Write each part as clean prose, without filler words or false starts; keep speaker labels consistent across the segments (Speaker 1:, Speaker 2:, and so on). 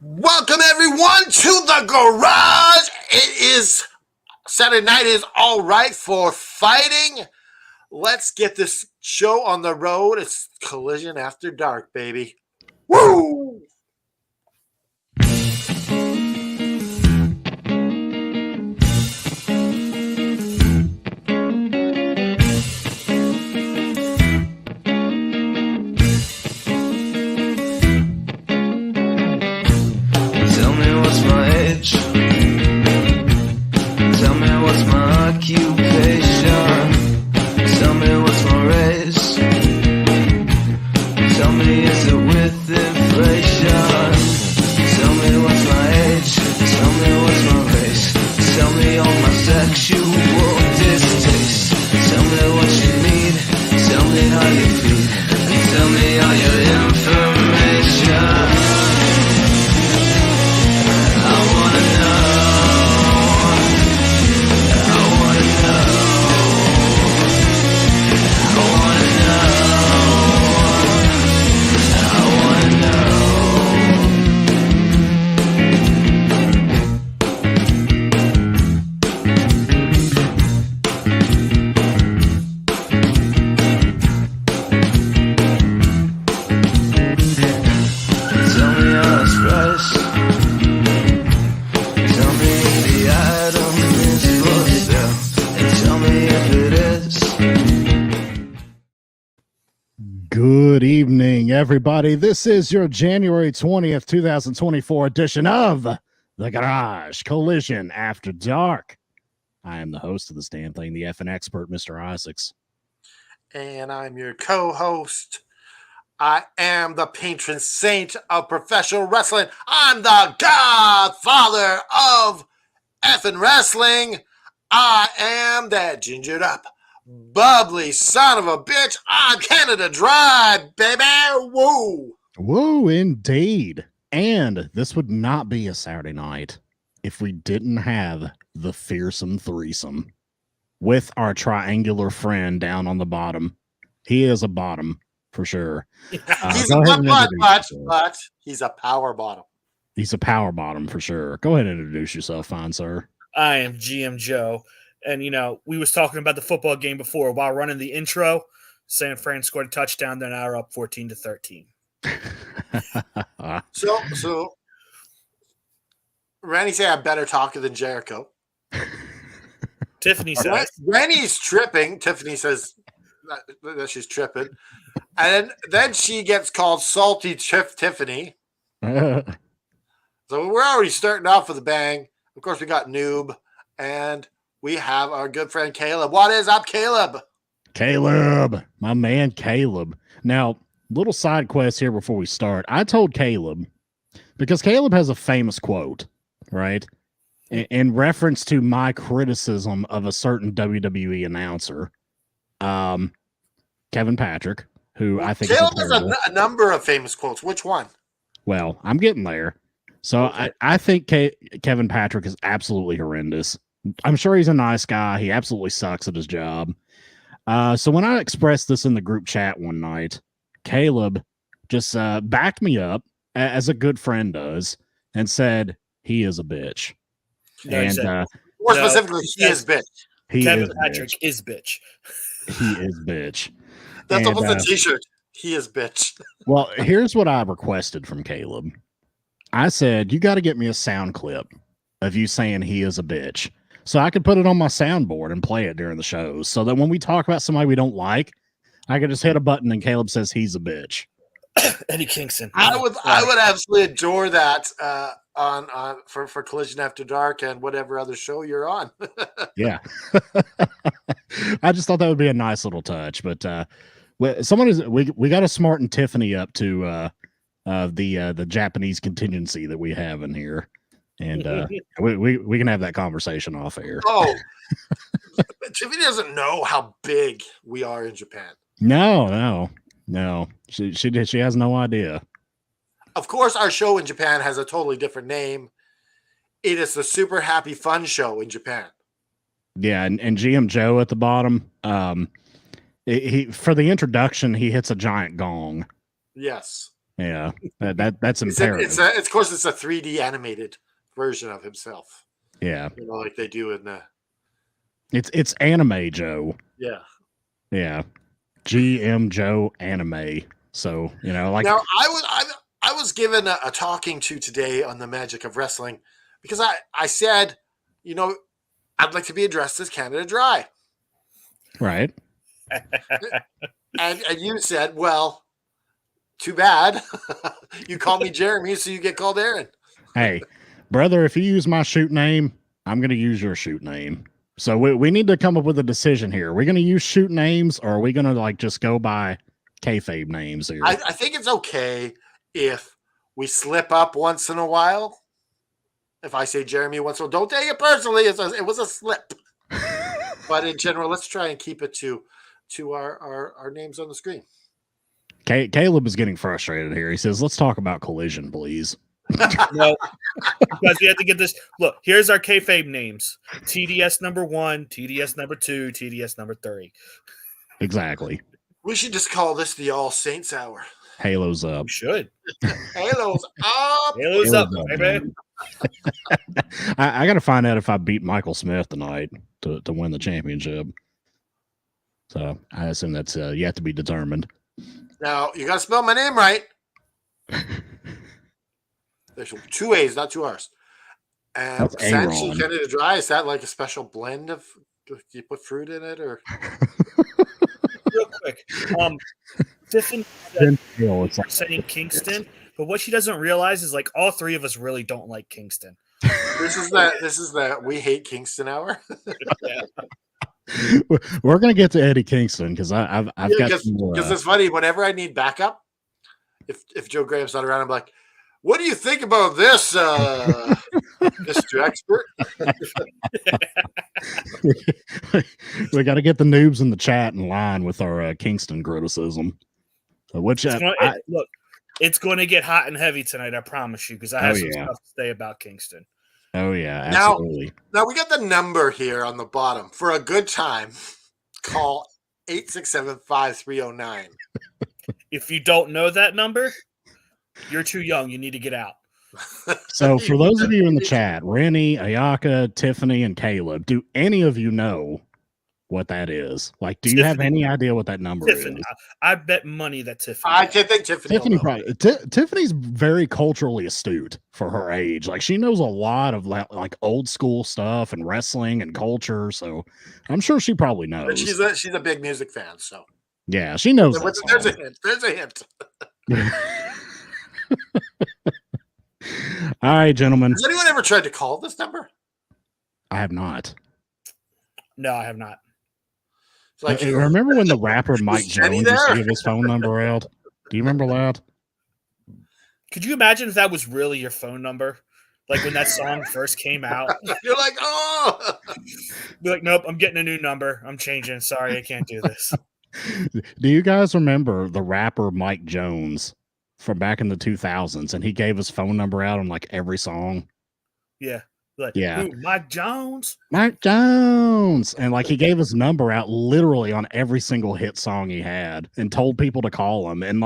Speaker 1: Welcome everyone to the garage. It is Saturday night is all right for fighting. Let's get this show on the road. It's Collision After Dark, baby. Woo!
Speaker 2: Tell me what's my age. Tell me what's my occupation. Tell me what's my race. Tell me is it with inflation. Tell me what's my age. Tell me what's my race. Tell me all my sexual distaste. Tell me what you need. Tell me how you feel. Tell me all your information. I wanna know. I wanna know. I wanna know. I wanna know. Tell me how it's priced. Tell me if the item is for sale, and tell me if it is.
Speaker 3: Good evening, everybody. This is your January 20th, 2024 edition of The Garage Collision After Dark. I am the host of this damn thing, the effing expert, Mr. Isaacs.
Speaker 1: And I'm your co-host. I am the patron saint of professional wrestling. I'm the godfather of effing wrestling. I am that gingered up, bubbly son of a bitch. I'm Canada Dry, baby. Woo.
Speaker 3: Woo, indeed. And this would not be a Saturday night if we didn't have the fearsome threesome with our triangular friend down on the bottom. He is a bottom for sure.
Speaker 1: He's
Speaker 3: go
Speaker 1: a
Speaker 3: ahead and introduce yourself.
Speaker 1: but he's a power bottom.
Speaker 3: He's a power bottom for sure. Go ahead and introduce yourself, fine sir.
Speaker 4: I am GM Joe. And, we was talking about the football game before while running the intro. San Fran scored a touchdown. They're now up 14-13.
Speaker 1: So Randy said I'm better talker than Jericho.
Speaker 4: Tiffany says,
Speaker 1: Randy's tripping. Tiffany says that she's tripping. And then she gets called Salty Tiffany. So we're already starting off with a bang. Of course, we got Noob. And we have our good friend Caleb. What is up, Caleb?
Speaker 3: Caleb, my man Caleb. Now, little side quest here before we start. I told Caleb, because Caleb has a famous quote, right? In reference to my criticism of a certain WWE announcer, Kevin Patrick, who I think
Speaker 1: Caleb has a number of famous quotes. Which one?
Speaker 3: Well, I'm getting there. So okay. I think Kevin Patrick is absolutely horrendous. I'm sure he's a nice guy. He absolutely sucks at his job. So when I expressed this in the group chat one night, Caleb just backed me up as a good friend does and said he is a bitch.
Speaker 4: No,
Speaker 3: and
Speaker 1: more specifically, he is bitch.
Speaker 4: Kevin Patrick is bitch.
Speaker 3: He is bitch.
Speaker 1: That's almost a t-shirt. He is bitch.
Speaker 3: Well, here's what I requested from Caleb. I said, you got to get me a sound clip of you saying he is a bitch so I could put it on my soundboard and play it during the shows so that when we talk about somebody we don't like, I could just hit a button and Caleb says he's a bitch.
Speaker 4: Eddie Kingston.
Speaker 1: I would absolutely adore that for Collision After Dark and whatever other show you're on.
Speaker 3: Yeah. I just thought that would be a nice little touch, but we got to smarten Tiffany up to the Japanese contingency that we have in here, and we can have that conversation off air.
Speaker 1: Oh, Tiffany doesn't know how big we are in Japan.
Speaker 3: No, she has no idea.
Speaker 1: Of course, our show in Japan has a totally different name. It is the Super Happy Fun Show in Japan.
Speaker 3: Yeah, and GM Joe at the bottom. He for the introduction, he hits a giant gong.
Speaker 1: Yes.
Speaker 3: Yeah, that's
Speaker 1: It's
Speaker 3: imperative.
Speaker 1: of course it's a 3D animated version of himself.
Speaker 3: Yeah,
Speaker 1: Like they do in the
Speaker 3: it's anime Joe.
Speaker 1: yeah.
Speaker 3: Yeah, GM Joe anime. So like
Speaker 1: Now I was given a talking to today on the magic of wrestling because I said, I'd like to be addressed as Canada Dry,
Speaker 3: right.
Speaker 1: and you said, well, too bad. You call me Jeremy, so you get called Aaron.
Speaker 3: Hey, brother, if you use my shoot name, I'm going to use your shoot name. So we need to come up with a decision here. Are we going to use shoot names, or are we going to just go by kayfabe names here?
Speaker 1: I think it's okay if we slip up once in a while. If I say Jeremy once in a while, don't take it personally. It was a slip. But in general, let's try and keep it to our names on the screen.
Speaker 3: Caleb is getting frustrated here. He says, let's talk about Collision, please.
Speaker 4: No, because we have to get this. Look, here's our kayfabe names: TDS number 1, TDS number 2, TDS number 3.
Speaker 3: Exactly.
Speaker 1: We should just call this the All Saints Hour.
Speaker 3: Halo's up.
Speaker 4: We should.
Speaker 1: Halo's up.
Speaker 4: Halo's up, baby.
Speaker 3: I got to find out if I beat Michael Smith tonight to win the championship. So I assume that's yet to be determined.
Speaker 1: Now, you got to spell my name right. There's 2 A's, not 2 R's. And
Speaker 3: That's
Speaker 1: essentially,
Speaker 3: Aaron.
Speaker 1: Canada Dry, is that like a special blend of, do you put fruit in it? Or
Speaker 4: Real quick. Tiffany
Speaker 3: It's like,
Speaker 4: saying Kingston, but what she doesn't realize is all 3 of us really don't like Kingston.
Speaker 1: this is the We Hate Kingston Hour.
Speaker 4: Yeah.
Speaker 3: we're gonna get to Eddie Kingston because I've got some more,
Speaker 1: because it's funny. Whenever I need backup, if Joe Graham's not around, I'm like, "What do you think about this, Mr. Expert?"
Speaker 3: we got to get the noobs in the chat in line with our Kingston criticism. Which
Speaker 4: look, it's going to get hot and heavy tonight. I promise you, because I have some stuff to say about Kingston.
Speaker 3: Oh yeah, absolutely.
Speaker 1: Now we got the number here on the bottom. For a good time, call 867-5309.
Speaker 4: If you don't know that number, you're too young. You need to get out.
Speaker 3: So for those of you in the chat, Rennie, Ayaka, Tiffany, and Caleb, do any of you know what that is? Do you have any idea what that number is?
Speaker 4: I bet money that Tiffany.
Speaker 1: I can think Tiffany
Speaker 3: probably. Tiffany's very culturally astute for her age. She knows a lot of old school stuff and wrestling and culture. So I'm sure she probably knows.
Speaker 1: But she's a big music fan, so
Speaker 3: yeah, she knows.
Speaker 1: There's a hint. There's a hint.
Speaker 3: All right, gentlemen.
Speaker 1: Has anyone ever tried to call this number?
Speaker 3: I have not.
Speaker 4: No, I have not.
Speaker 3: Remember when the rapper Mike Jones used to give his phone number out? Do you remember that?
Speaker 4: Could you imagine if that was really your phone number? When that song first came out?
Speaker 1: You're like, oh!
Speaker 4: Be like, nope, I'm getting a new number. I'm changing. Sorry, I can't do this.
Speaker 3: Do you guys remember the rapper Mike Jones from back in the 2000s? And he gave his phone number out on every song.
Speaker 4: Yeah.
Speaker 3: Yeah.
Speaker 4: Who, Mike Jones?
Speaker 3: Mike Jones. And he gave his number out literally on every single hit song he had and told people to call him. And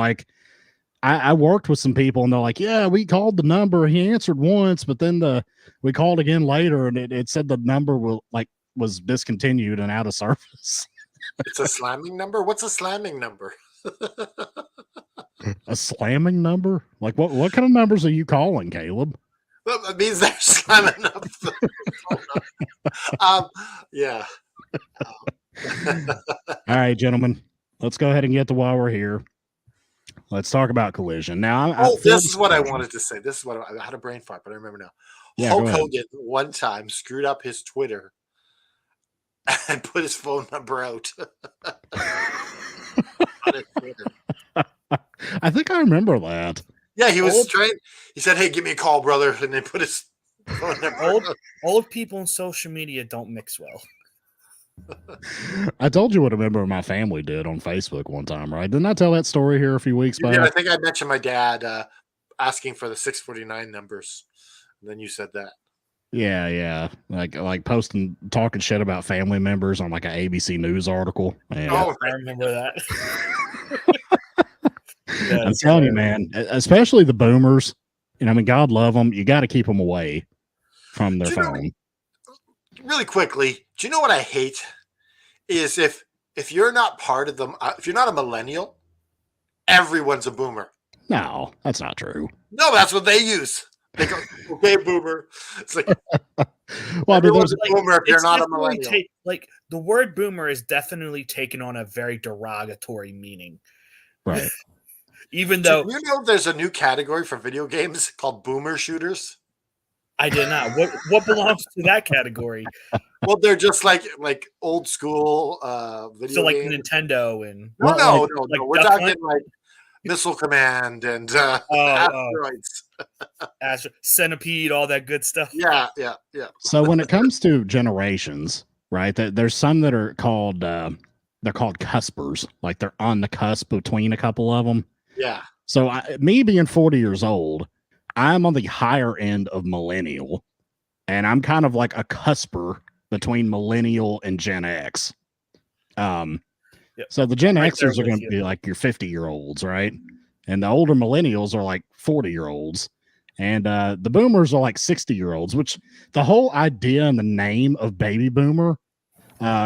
Speaker 3: I worked with some people and they're like, yeah, we called the number. He answered once, but then we called again later and it said the number was discontinued and out of service.
Speaker 1: It's a slamming number? What's a slamming number?
Speaker 3: A slamming number? What kind of numbers are you calling, Caleb?
Speaker 1: Well, that means they're slamming up. Yeah.
Speaker 3: All right, gentlemen. Let's go ahead and get to while we're here. Let's talk about Collision. Now,
Speaker 1: this is what I wanted to say. This is what I had a brain fart, but I remember now.
Speaker 3: Yeah,
Speaker 1: Hulk Hogan one time screwed up his Twitter and put his phone number out. On his Twitter.
Speaker 3: I think I remember that.
Speaker 1: Yeah, he was trying. He said, "Hey, give me a call, brother," and then put his phone number.
Speaker 4: Old people on social media don't mix well.
Speaker 3: I told you what a member of my family did on Facebook one time, right? Didn't I tell that story here a few weeks back?
Speaker 1: Yeah, I think I mentioned my dad asking for the 649 numbers, and then you said that.
Speaker 3: Yeah, like posting, talking shit about family members on an ABC News article. Yeah.
Speaker 4: Oh, I remember that.
Speaker 3: I'm telling you, man, especially the boomers. And I mean, God love them. You got to keep them away from their
Speaker 1: Do you know-
Speaker 3: phone.
Speaker 1: Really quickly, do you know what I hate? Is if you're not part of them, if you're not a millennial, everyone's a boomer.
Speaker 3: No, that's not true.
Speaker 1: No, that's what they use. They go, okay, boomer. It's like
Speaker 3: Well, I mean,
Speaker 1: everyone's
Speaker 3: there's
Speaker 1: a boomer if you're
Speaker 4: It's
Speaker 1: not a
Speaker 4: definitely
Speaker 1: millennial.
Speaker 4: like the word boomer is definitely taken on a very derogatory meaning.
Speaker 3: right.
Speaker 4: Even
Speaker 1: Do
Speaker 4: though
Speaker 1: you know there's a new category for video games called boomer shooters?
Speaker 4: I did not. What belongs to that category?
Speaker 1: Well, they're just like old school video
Speaker 4: So like
Speaker 1: games.
Speaker 4: Nintendo and
Speaker 1: No,
Speaker 3: Well,
Speaker 1: no,
Speaker 3: like-
Speaker 1: no,
Speaker 4: like
Speaker 1: no. We're
Speaker 4: Duck
Speaker 1: talking
Speaker 4: Hunt?
Speaker 1: like Missile Command and
Speaker 4: oh,
Speaker 1: asteroids.
Speaker 4: Centipede, all that good stuff.
Speaker 1: Yeah.
Speaker 3: So when it comes to generations, right? There's some that are called they're called cuspers, like they're on the cusp between a couple of them.
Speaker 1: Yeah.
Speaker 3: So me being 40 years old, I'm on the higher end of millennial, and I'm kind of like a cusper between millennial and Gen X.
Speaker 4: Yep.
Speaker 3: So the Gen
Speaker 4: Right there
Speaker 3: Xers are
Speaker 4: with
Speaker 3: going to
Speaker 4: you.
Speaker 3: be like your 50-year-olds, right? And the older millennials are like 40-year-olds. And the boomers are like 60-year-olds, which the whole idea and the name of baby boomer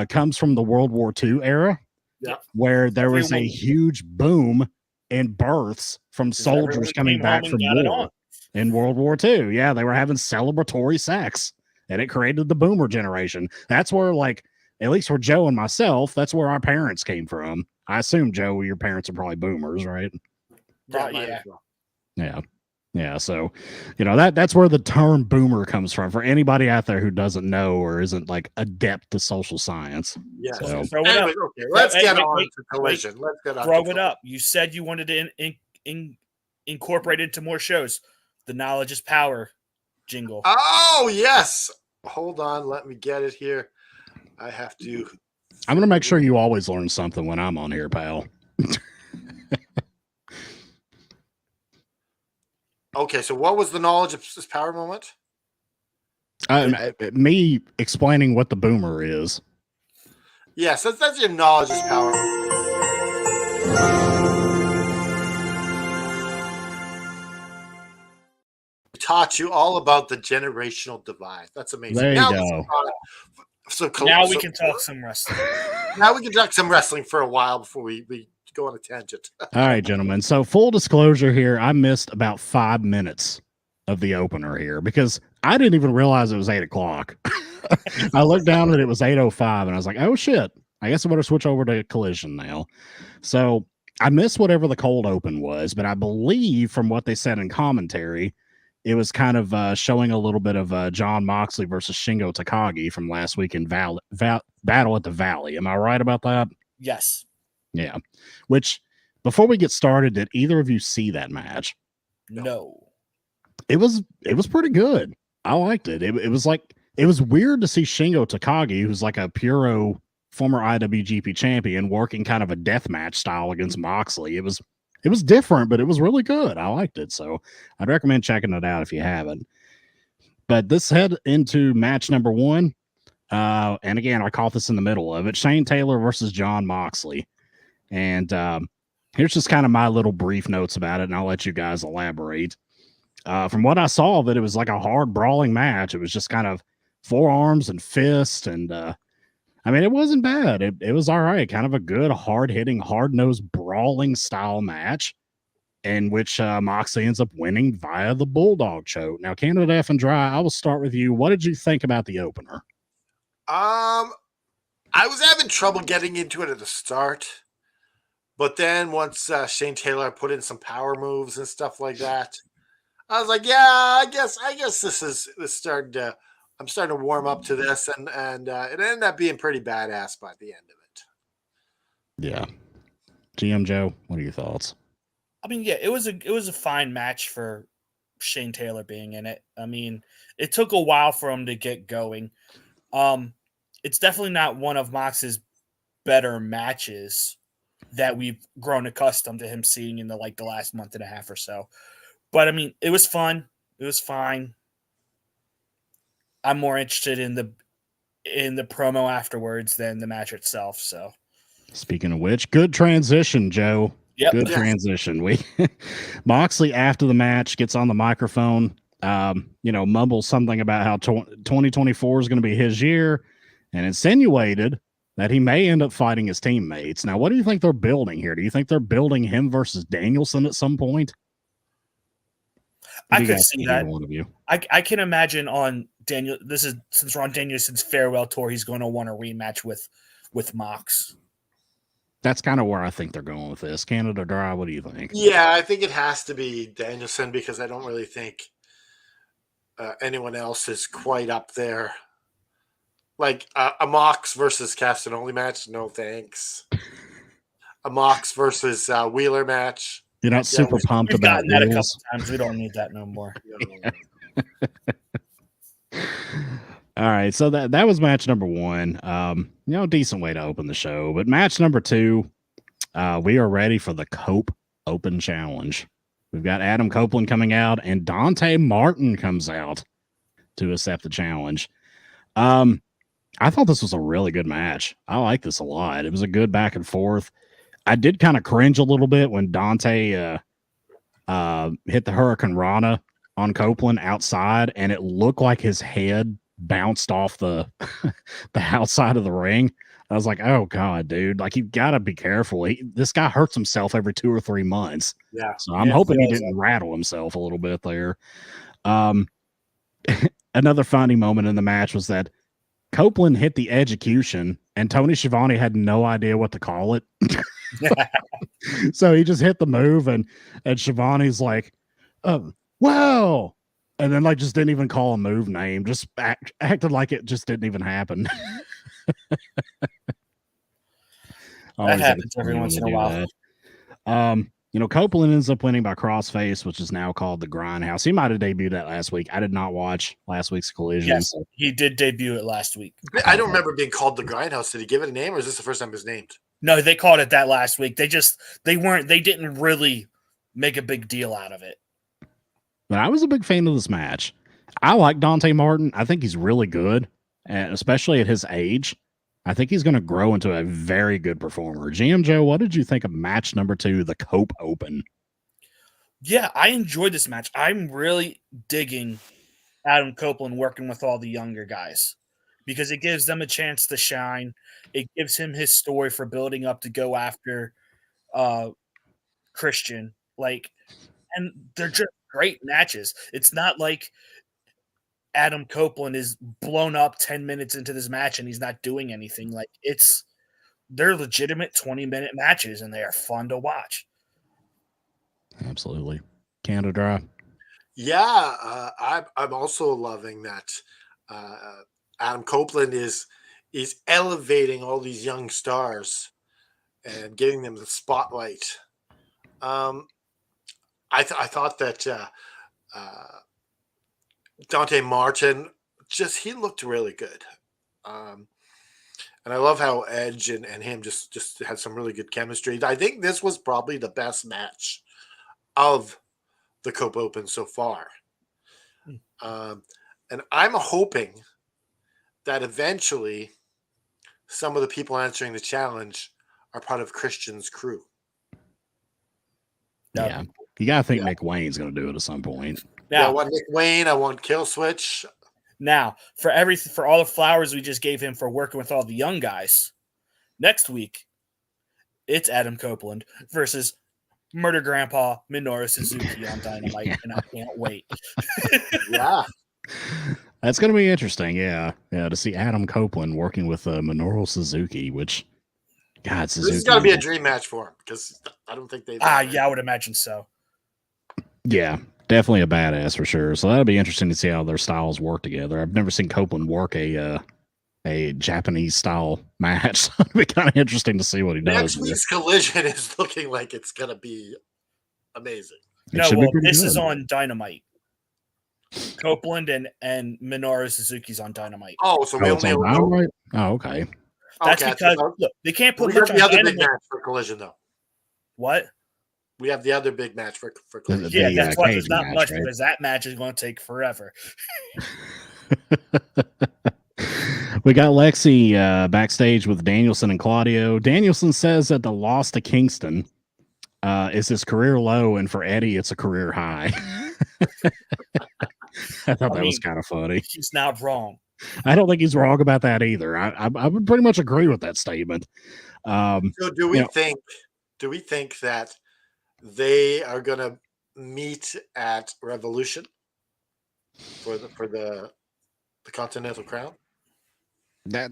Speaker 3: comes from the World War II era,
Speaker 1: Yeah.
Speaker 3: where there was a
Speaker 4: Everyone-
Speaker 3: huge boom in births from soldiers
Speaker 4: everyone
Speaker 3: coming
Speaker 4: came
Speaker 3: back
Speaker 4: home
Speaker 3: from
Speaker 4: and got it
Speaker 3: war
Speaker 4: on.
Speaker 3: in World War II. Yeah, they were having celebratory sex, and it created the boomer generation. That's where, like, at least for Joe and myself, that's where our parents came from. I assume, Joe, your parents are probably boomers, right?
Speaker 1: Might
Speaker 4: Yeah.
Speaker 1: as well.
Speaker 3: Yeah. Yeah. So, that's where the term boomer comes from for anybody out there who doesn't know or isn't like adept to social science.
Speaker 1: Yes.
Speaker 3: So-
Speaker 4: Throw it
Speaker 1: Anyway,
Speaker 4: up.
Speaker 1: okay, let's
Speaker 4: Wait,
Speaker 1: get
Speaker 4: wait,
Speaker 1: on
Speaker 4: wait,
Speaker 1: to collision. Let's get on.
Speaker 4: Throw
Speaker 1: to
Speaker 4: it up. You said you wanted to incorporate into more shows. The knowledge is power jingle.
Speaker 1: Oh yes. Hold on. Let me get it here. I have to.
Speaker 3: I'm going to make sure you always learn something when I'm on here, pal.
Speaker 1: Okay, so what was the knowledge of this power moment?
Speaker 3: Me explaining what the boomer is.
Speaker 1: Yes, that's your knowledge is power. We taught you all about the generational divide. That's amazing.
Speaker 3: There you
Speaker 1: now,
Speaker 3: go.
Speaker 4: Now we can talk some wrestling.
Speaker 1: Now we can talk some wrestling for a while before we go on a tangent.
Speaker 3: All right, gentlemen. So full disclosure here, I missed about 5 minutes of the opener here because I didn't even realize it was 8:00. I looked down and it was 8:05 and I was like, oh shit, I guess I better switch over to Collision now. So I missed whatever the cold open was, but I believe from what they said in commentary, it was kind of showing a little bit of John Moxley versus Shingo Takagi from last week in Battle at the Valley. Am I right about that?
Speaker 4: Yes.
Speaker 3: Yeah. Which, before we get started, did either of you see that match?
Speaker 4: No.
Speaker 3: It was pretty good. I liked it. It was like, it was weird to see Shingo Takagi, who's like a Puro former IWGP champion, working kind of a deathmatch style against Moxley. It was different, but it was really good. I liked it. So I'd recommend checking it out if you haven't. But this head into match number 1. And again, I caught this in the middle of it. Shane Taylor versus John Moxley. And here's just kind of my little brief notes about it, and I'll let you guys elaborate. From what I saw of it, it was like a hard brawling match. It was just kind of forearms and fists, and I mean, it wasn't bad. It was all right. Kind of a good, hard-hitting, hard-nosed brawling style match in which Moxley ends up winning via the Bulldog choke. Now, Canada F and Dry, I will start with you. What did you think about the opener?
Speaker 1: I was having trouble getting into it at the start, but then once Shane Taylor put in some power moves and stuff like that, I was like, yeah, I guess this started to. I'm starting to warm up to this, and it ended up being pretty badass by the end of it.
Speaker 3: Yeah. GM Joe, what are your thoughts?
Speaker 4: I mean, yeah, it was a fine match for Shane Taylor being in it. I mean, it took a while for him to get going. It's definitely not one of Mox's better matches that we've grown accustomed to him seeing in the last month and a half or so. But I mean, it was fun. It was fine. I'm more interested in the promo afterwards than the match itself. So,
Speaker 3: Speaking of which, good transition, Joe.
Speaker 4: Yep.
Speaker 3: Good
Speaker 1: Yes.
Speaker 3: transition. We Moxley after the match gets on the microphone, mumbles something about how 2024 is going to be his year, and insinuated that he may end up fighting his teammates. Now, what do you think they're building here? Do you think they're building him versus Danielson at some point?
Speaker 4: I could see that.
Speaker 3: One of you.
Speaker 4: I can imagine on Daniel. Since we're on Danielson's farewell tour, he's going to want a rematch with Mox.
Speaker 3: That's kind of where I think they're going with this. Canada Dry, what do you think?
Speaker 1: Yeah, I think it has to be Danielson because I don't really think anyone else is quite up there. Like a Mox versus Castanoli match, no thanks. A Mox versus Wheeler match.
Speaker 3: You're not super pumped
Speaker 4: We've
Speaker 3: about
Speaker 4: gotten that a
Speaker 3: Wheels?
Speaker 4: couple times. We don't need that no more.
Speaker 3: All right, so that was match number one. Decent way to open the show. But match number two, we are ready for the Cope Open Challenge. We've got Adam Copeland coming out, and Dante Martin comes out to accept the challenge. I thought this was a really good match. I like this a lot. It was a good back and forth. I did kind of cringe a little bit when Dante hit the Hurricane Rana on Copeland outside, and it looked like his head bounced off the outside of the ring. I was like, oh God, dude, like you gotta be careful. This guy hurts himself every 2 or 3 months.
Speaker 1: Yeah.
Speaker 3: So I'm hoping he didn't rattle himself a little bit there. Another funny moment in the match was that Copeland hit the execution and Tony Schiavone had no idea what to call it. So he just hit the move and Schiavone's like, wow. And then just didn't even call a move name, just acted like it just didn't even happen.
Speaker 4: That happens every once in a while.
Speaker 3: Copeland ends up winning by crossface, which is now called the Grindhouse. He might have debuted that last week. I did not watch last week's Collision.
Speaker 4: Yes, he did debut it last week.
Speaker 1: I don't remember being called the Grindhouse. Did he give it a name, or is this the first time it was named?
Speaker 4: No, they called it that last week. They didn't really make a big deal out of it.
Speaker 3: But I was a big fan of this match. I like Dante Martin. I think he's really good, and especially at his age. I think he's going to grow into a very good performer. GM Joe, what did you think of match number 2, the Cope Open?
Speaker 4: Yeah, I enjoyed this match. I'm really digging Adam Copeland working with all the younger guys because it gives them a chance to shine. It gives him his story for building up to go after Christian. And they're just great matches. It's not like Adam Copeland is blown up 10 minutes into this match and he's not doing anything. They're legitimate 20-minute matches and they are fun to watch.
Speaker 3: Absolutely. Canada Dry.
Speaker 1: Yeah, I'm also loving that Adam Copeland is elevating all these young stars and giving them the spotlight. I thought that Dante Martin he looked really good. And I love how Edge and him just had some really good chemistry. I think this was probably the best match of the Cope Open so far. And I'm hoping that eventually some of the people answering the challenge are part of Christian's crew.
Speaker 3: Yeah. You got to think Nick Wayne's going to do it at some point.
Speaker 1: Now, I want Nick Wayne. I want Kill Switch.
Speaker 4: Now, for all the flowers we just gave him for working with all the young guys, next week, it's Adam Copeland versus Murder Grandpa Minoru Suzuki on Dynamite, and I can't wait.
Speaker 1: Yeah.
Speaker 3: That's going to be interesting, yeah, to see Adam Copeland working with Minoru Suzuki, which, God, Suzuki.
Speaker 1: This is going to be a dream match for him, because I don't think they've...
Speaker 4: yeah, I would imagine so.
Speaker 3: Yeah, definitely a badass for sure. So that'll be interesting to see how their styles work together. I've never seen Copeland work a Japanese style match. So it'll be kind of interesting to see what he does.
Speaker 1: Next week's Collision is looking like it's going to be amazing.
Speaker 4: This is on Dynamite. Copeland and Minoru Suzuki's on Dynamite.
Speaker 1: Oh, so we only
Speaker 3: on Dynamite? Oh, okay.
Speaker 4: That's because look, they can't put
Speaker 1: we
Speaker 4: much
Speaker 1: have the
Speaker 4: on
Speaker 1: other
Speaker 4: Dynamite.
Speaker 1: big match for Collision, though.
Speaker 4: What?
Speaker 1: We have the other big match for Collision.
Speaker 4: Yeah, that's why there's not
Speaker 3: match,
Speaker 4: much
Speaker 3: right?
Speaker 4: because that match is going to take forever.
Speaker 3: We got Lexi backstage with Danielson and Claudio. Danielson says that the loss to Kingston is his career low, and for Eddie, it's a career high. I thought that was kind of funny.
Speaker 4: He's not wrong.
Speaker 3: I don't think he's wrong about that either. I would pretty much agree with that statement.
Speaker 1: So do we think that they are going to meet at Revolution for the Continental Crown?
Speaker 3: That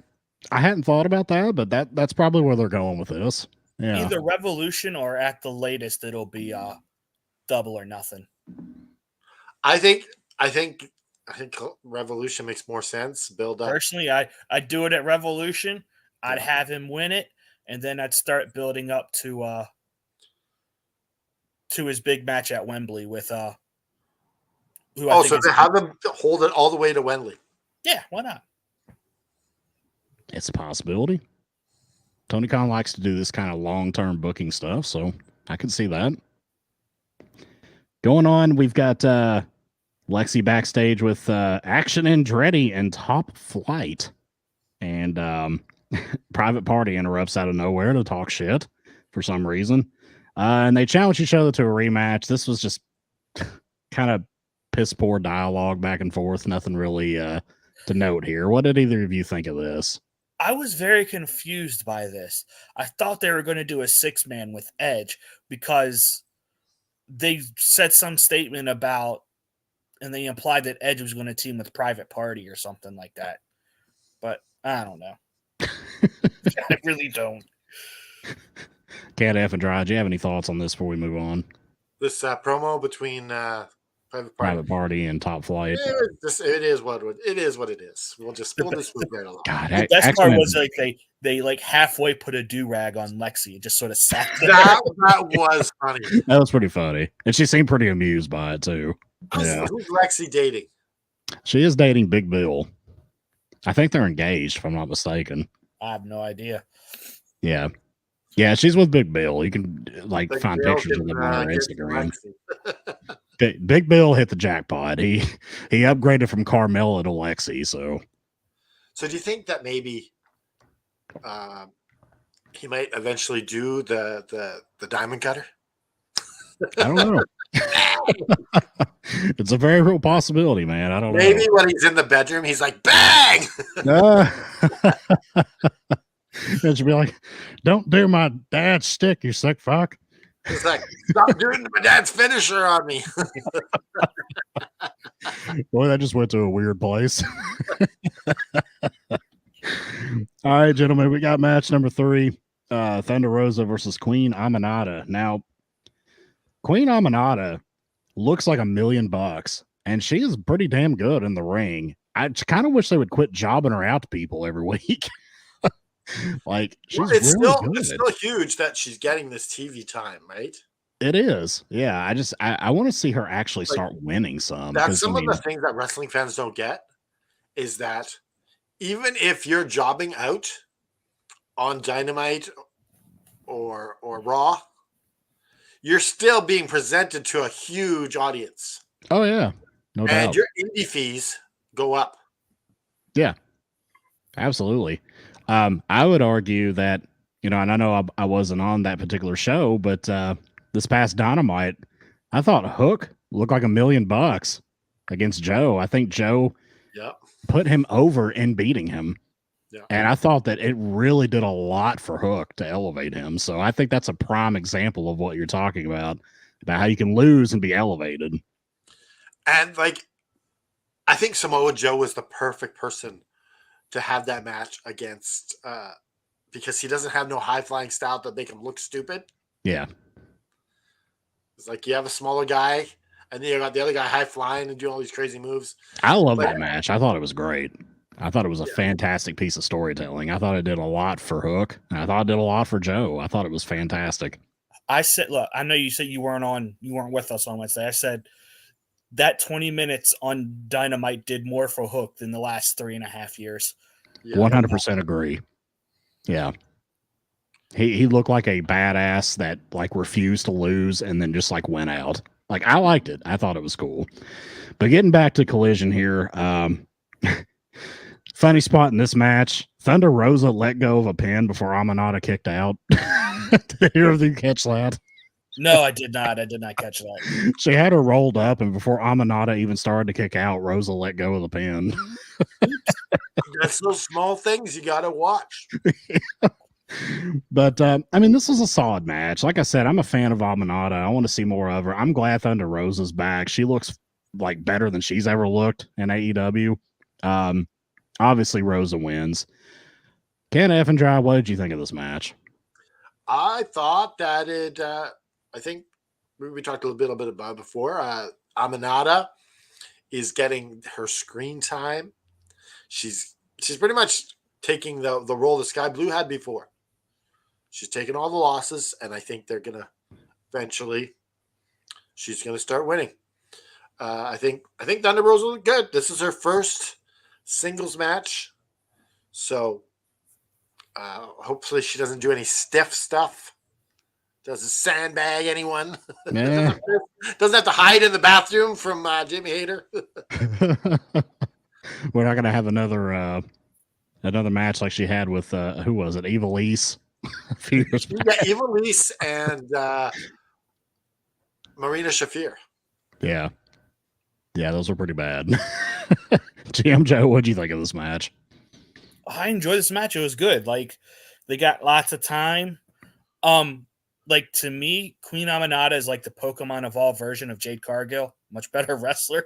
Speaker 3: I hadn't thought about that, but that's probably where they're going with this. Yeah.
Speaker 4: Either Revolution or at the latest it'll be Double or Nothing.
Speaker 1: I think Revolution makes more sense. Build up.
Speaker 4: Personally, I'd do it at Revolution. I'd have him win it, and then I'd start building up to his big match at Wembley with who I think
Speaker 1: so to have them hold it all the way to Wembley.
Speaker 4: Yeah, why not?
Speaker 3: It's a possibility. Tony Khan likes to do this kind of long-term booking stuff, so I can see that. Going on, we've got Lexi backstage with Action Andretti and Top Flight. And Private Party interrupts out of nowhere to talk shit for some reason. And they challenge each other to a rematch. This was just kind of piss poor dialogue back and forth. Nothing really to note here. What did either of you think of this?
Speaker 4: I was very confused by this. I thought they were going to do a 6-man with Edge because they said some statement about, and they implied that Edge was going to team with Private Party or something like that. But I don't know. I really don't.
Speaker 3: Cat F and Dry, do you have any thoughts on this before we move on?
Speaker 1: This promo between
Speaker 3: Private Party and Top Flight.
Speaker 1: It is what it is. We'll just move right along.
Speaker 3: God,
Speaker 4: the best part was like they like halfway put a do-rag on Lexi and just sort of sat there.
Speaker 1: That was funny.
Speaker 3: That was pretty funny. And she seemed pretty amused by it too. Yeah.
Speaker 1: Who's Lexi dating?
Speaker 3: She is dating Big Bill. I think they're engaged, if I'm not mistaken.
Speaker 4: I have no idea.
Speaker 3: Yeah. Yeah, she's with Big Bill. You can
Speaker 1: Big
Speaker 3: find
Speaker 1: Bill
Speaker 3: pictures of them on her
Speaker 1: gets
Speaker 3: Instagram.
Speaker 1: Lexi.
Speaker 3: Big Bill hit the jackpot. He upgraded from Carmella to Lexi. So
Speaker 1: do you think that maybe he might eventually do the diamond cutter?
Speaker 3: I don't know. It's a very real possibility, man. I don't know.
Speaker 1: Maybe when he's in the bedroom, he's like, bang!
Speaker 3: It should be like, don't do my dad's stick, you sick fuck.
Speaker 1: He's like, stop doing my dad's finisher on me.
Speaker 3: Boy, that just went to a weird place. All right, gentlemen, we got match number 3. Thunder Rosa versus Queen Aminata. Now, Queen Aminata looks like $1 million, and she is pretty damn good in the ring. I kind of wish they would quit jobbing her out to people every week. Like, she's
Speaker 1: it's
Speaker 3: really
Speaker 1: still huge that she's getting this TV time, right?
Speaker 3: It is. Yeah, I want to see her actually start winning some.
Speaker 1: That's some of the things that wrestling fans don't get is that even if you're jobbing out on Dynamite or Raw, you're still being presented to a huge audience.
Speaker 3: Oh yeah, no doubt.
Speaker 1: And your indie fees go up.
Speaker 3: Yeah, absolutely. I would argue that, and I know I wasn't on that particular show, but this past Dynamite, I thought Hook looked like $1 million against Joe. I think Joe put him over in beating him. Yeah. And I thought that it really did a lot for Hook to elevate him. So I think that's a prime example of what you're talking about how you can lose and be elevated.
Speaker 1: And I think Samoa Joe was the perfect person to have that match against because he doesn't have no high flying style that make him look stupid.
Speaker 3: Yeah.
Speaker 1: It's like you have a smaller guy and then you got the other guy high flying and doing all these crazy moves.
Speaker 3: I love that match. I thought it was great. I thought it was a fantastic piece of storytelling. I thought it did a lot for Hook. And I thought it did a lot for Joe. I thought it was fantastic.
Speaker 4: I said, look, I know you said you weren't with us on Wednesday. I said that 20 minutes on Dynamite did more for Hook than the last 3.5 years.
Speaker 3: Yeah, 100% agree. Yeah. He looked like a badass that refused to lose and then just went out. I liked it. I thought it was cool. But getting back to Collision here, funny spot in this match, Thunder Rosa let go of a pin before Aminata kicked out. Did either of you catch that?
Speaker 4: No, I did not. I did not catch that.
Speaker 3: She had her rolled up, and before Amanada even started to kick out, Rosa let go of the pin.
Speaker 1: That's those small things you got to watch.
Speaker 3: But I mean, this was a solid match. Like I said, I'm a fan of Amanada. I want to see more of her. I'm glad Thunder Rosa's back. She looks like better than she's ever looked in AEW. Obviously, Rosa wins. Ken Effendry, what did you think of this match?
Speaker 1: I thought that it. I think we talked a little bit about it before. Amanada is getting her screen time. She's pretty much taking the role that Sky Blue had before. She's taking all the losses, and I think they're gonna eventually. She's gonna start winning. I think Thunder Rosa looked good. This is her first singles match, so hopefully she doesn't do any stiff stuff. Doesn't sandbag anyone.
Speaker 3: Yeah.
Speaker 1: Doesn't have to hide in the bathroom from Jimmy Hayter.
Speaker 3: We're not gonna have another match like she had with who was it? Evilise a few years back.
Speaker 1: Yeah, Evilise and Marina Shafir.
Speaker 3: Yeah, those were pretty bad. GM Joe, what'd you think of this match?
Speaker 4: I enjoyed this match. It was good. Like, they got lots of time. Like, to me, Queen Amanada is like the Pokemon Evolved version of Jade Cargill. Much better wrestler.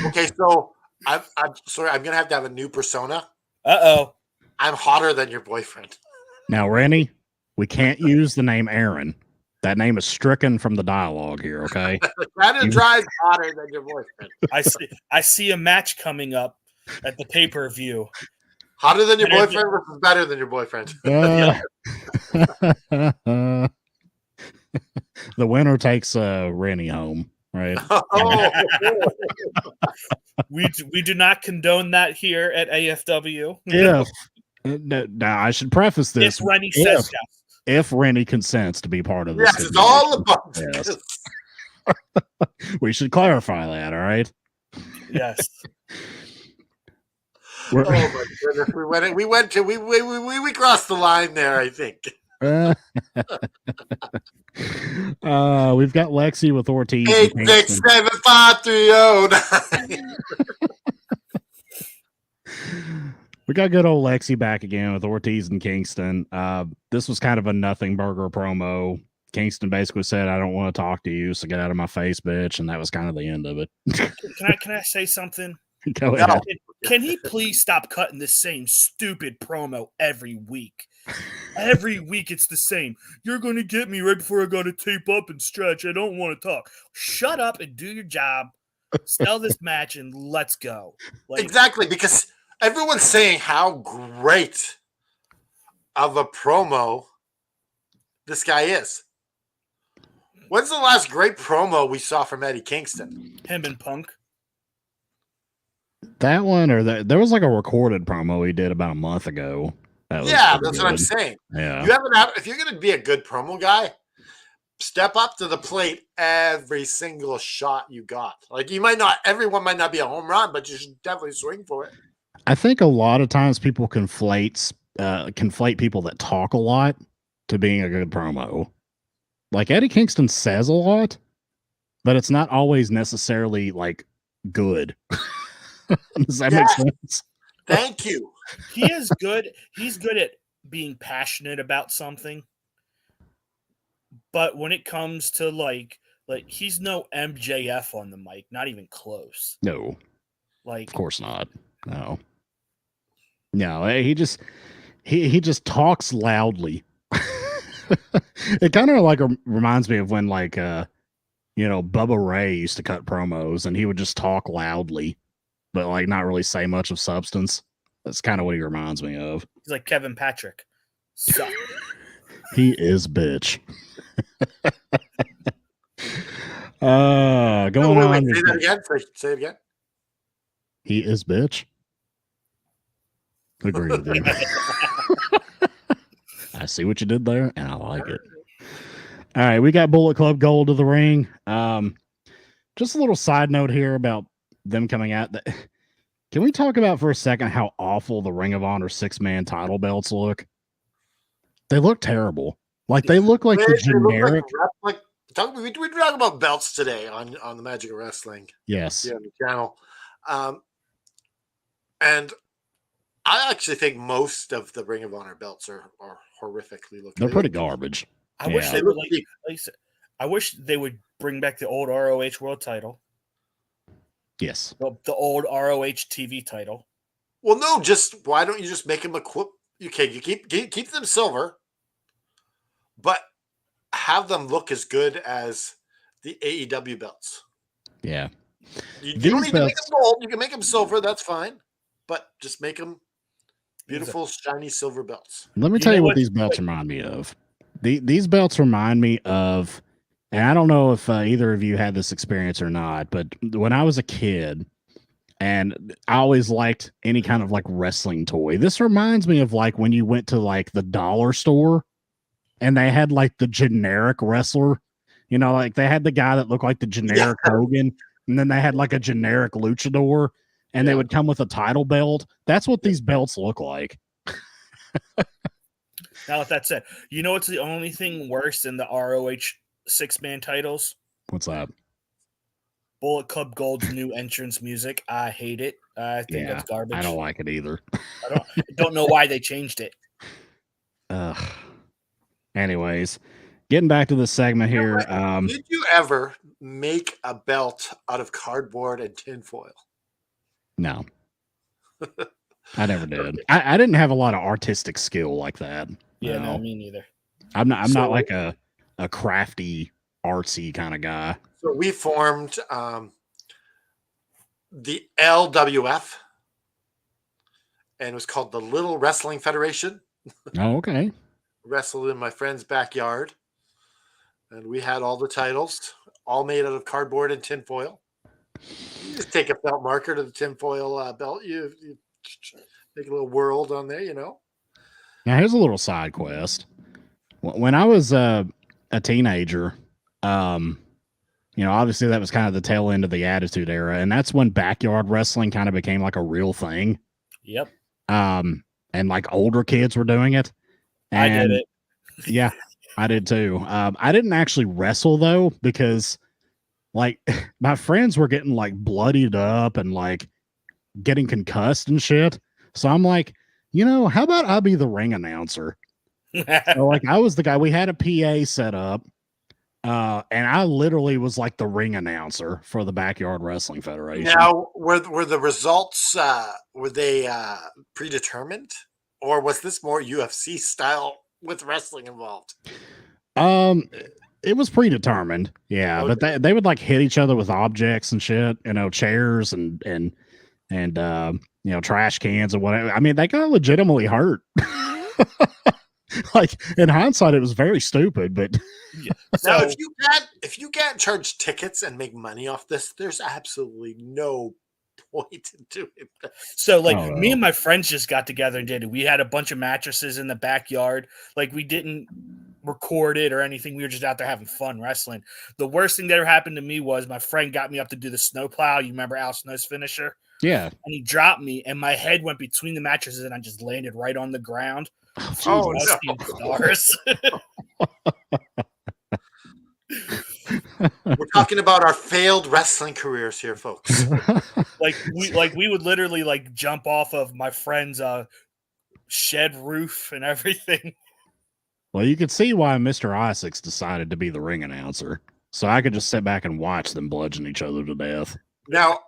Speaker 1: Okay, so I'm sorry. I'm gonna have to have a new persona.
Speaker 4: Uh-oh.
Speaker 1: I'm hotter than your boyfriend.
Speaker 3: Now, Rennie, we can't use the name Aaron. That name is stricken from the dialogue here, okay?
Speaker 1: That drives hotter than your boyfriend.
Speaker 4: I see a match coming up at the pay-per-view.
Speaker 1: Hotter than your boyfriend versus better than your boyfriend.
Speaker 3: The winner takes Rennie home, right?
Speaker 1: Oh.
Speaker 4: We do not condone that here at AFW.
Speaker 3: Now I should preface this.
Speaker 4: If Rennie says yes.
Speaker 3: If Rennie consents to be part of this.
Speaker 1: Yes, it's all about
Speaker 3: yes. We should clarify that, all right?
Speaker 4: Yes.
Speaker 1: Oh my goodness, we crossed the line there, I think.
Speaker 3: We've got Lexi with Ortiz.
Speaker 1: 8675309.
Speaker 3: We got good old Lexi back again with Ortiz and Kingston. This was kind of a nothing burger promo. Kingston basically said, "I don't want to talk to you, so get out of my face, bitch," and that was kind of the end of it.
Speaker 4: Can I say something?
Speaker 3: Go ahead.
Speaker 4: Can he please stop cutting the same stupid promo every week? Every week it's the same. You're going to get me right before I got to tape up and stretch. I don't want to talk. Shut up and do your job. Sell this match and let's go. Like,
Speaker 1: exactly, because everyone's saying how great of a promo this guy is. When's the last great promo we saw from Eddie Kingston?
Speaker 4: Him and Punk.
Speaker 3: That one, or there was like a recorded promo he did about a month ago. That's
Speaker 1: what I'm saying.
Speaker 3: Yeah,
Speaker 1: if you're going to be a good promo guy, step up to the plate every single shot you got. Like, everyone might not be a home run, but you should definitely swing for it.
Speaker 3: I think a lot of times people conflate people that talk a lot to being a good promo. Like, Eddie Kingston says a lot, but it's not always necessarily like good. Does that make sense?
Speaker 1: Thank you.
Speaker 4: He is good. He's good at being passionate about something. But when it comes to like he's no MJF on the mic, not even close.
Speaker 3: No.
Speaker 4: Like,
Speaker 3: of course not. No. He just talks loudly. It kind of like reminds me of when Bubba Ray used to cut promos and he would just talk loudly, but like not really say much of substance. That's kind of what he reminds me of.
Speaker 4: He's like Kevin Patrick. Suck.
Speaker 3: He is bitch. Going on.
Speaker 1: Say that again. Say it again.
Speaker 3: He is bitch. Agree with you. I see what you did there, and I like it. All right, we got Bullet Club Gold to the ring. Just a little side note here about them coming out. Can we talk about for a second how awful the Ring of Honor 6-man title belts look? They look terrible. Like they look like the
Speaker 1: They look
Speaker 3: generic.
Speaker 1: we talk about belts today on the Magic of Wrestling.
Speaker 3: Yes.
Speaker 1: Yeah, on the channel. And I actually think most of the Ring of Honor belts are horrifically looking.
Speaker 3: They're pretty garbage.
Speaker 4: I wish
Speaker 3: Yeah.
Speaker 4: they would I wish they would bring back the old ROH World Title,
Speaker 3: Yes.
Speaker 4: the old ROH TV title.
Speaker 1: Well, no, just why don't you just make them equip? Okay, you keep them silver, but have them look as good as the AEW belts.
Speaker 3: Yeah.
Speaker 1: You don't need to make them gold. You can make them silver. That's fine, but just make them beautiful, shiny silver belts.
Speaker 3: Let me tell you what these belts remind me of. These belts remind me of, and I don't know if either of you had this experience or not, but when I was a kid, and I always liked any kind of like wrestling toy. This reminds me of like when you went to like the dollar store and they had like the generic wrestler, you know, like they had the guy that looked like the generic Hogan, and then they had like a generic luchador, and they would come with a title belt. That's what these belts look like.
Speaker 4: Now, with that said, you know what's the only thing worse than the ROH 6-man titles?
Speaker 3: What's that?
Speaker 4: Bullet Club Gold's new entrance music. I hate it. I think that's garbage.
Speaker 3: I don't like it either.
Speaker 4: I don't know why they changed it.
Speaker 3: Anyways, getting back to the segment here.
Speaker 1: Did you ever make a belt out of cardboard and tinfoil?
Speaker 3: No. I never did. I didn't have a lot of artistic skill like that.
Speaker 4: Yeah, no, me neither.
Speaker 3: I'm not like a crafty, artsy kind of guy.
Speaker 1: So we formed the LWF, and it was called the Little Wrestling Federation.
Speaker 3: Oh, okay.
Speaker 1: Wrestled in my friend's backyard, and we had all the titles, all made out of cardboard and tinfoil. You just take a felt marker to the tinfoil belt. You make a little world on there, you know.
Speaker 3: Now here's a little side quest. When I was a teenager, you know, obviously that was kind of the tail end of the Attitude Era, and that's when backyard wrestling kind of became like a real thing.
Speaker 4: Yep.
Speaker 3: And like older kids were doing it. And
Speaker 4: I did it.
Speaker 3: Yeah, I did too. I didn't actually wrestle though, because like my friends were getting like bloodied up and like getting concussed and shit. So I'm like, you know, how about I be the ring announcer? So like I was the guy. We had a PA set up, and I literally was like the ring announcer for the Backyard Wrestling Federation.
Speaker 1: Now, were the results were they predetermined, or was this more UFC style with wrestling involved?
Speaker 3: It was predetermined, yeah. Okay. But they would like hit each other with objects and shit, you know, chairs and you know, trash cans and whatever. I mean, they got legitimately hurt. Like in hindsight, it was very stupid, but
Speaker 1: yeah. So now, if you can't charge tickets and make money off this, there's absolutely no point in doing that.
Speaker 4: So like me and my friends just got together and did it. We had a bunch of mattresses in the backyard. Like we didn't record it or anything. We were just out there having fun wrestling. The worst thing that ever happened to me was my friend got me up to do the snowplow. You remember Al Snow's finisher?
Speaker 3: Yeah.
Speaker 4: And he dropped me and my head went between the mattresses and I just landed right on the ground.
Speaker 1: Oh, no.
Speaker 4: Stars.
Speaker 1: We're talking about our failed wrestling careers here, folks.
Speaker 4: we would literally like jump off of my friend's shed roof and everything.
Speaker 3: Well, you could see why Mr. Isaacs decided to be the ring announcer. So I could just sit back and watch them bludgeon each other to death.
Speaker 1: Now,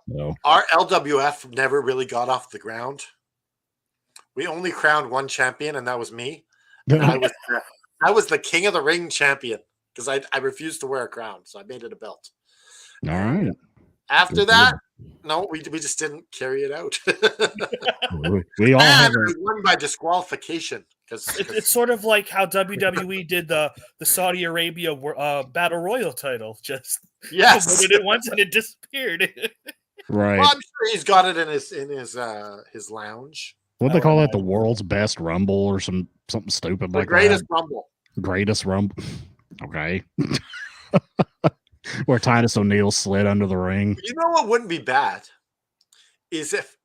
Speaker 1: our LWF never really got off the ground. We only crowned one champion, and that was me. And I was the King of the Ring champion because I refused to wear a crown, so I made it a belt.
Speaker 3: All right.
Speaker 1: After that, no, we just didn't carry it out.
Speaker 3: We all
Speaker 1: won by disqualification.
Speaker 4: It's sort of like how WWE did the Saudi Arabia Battle Royal title. Just did it once and it disappeared.
Speaker 3: Right.
Speaker 1: Well, I'm sure he's got it in his lounge.
Speaker 3: What they call it? The world's best rumble or something stupid like that.
Speaker 1: Greatest rumble.
Speaker 3: Greatest rumble. Okay. Where Titus O'Neil slid under the ring.
Speaker 1: You know what wouldn't be bad is if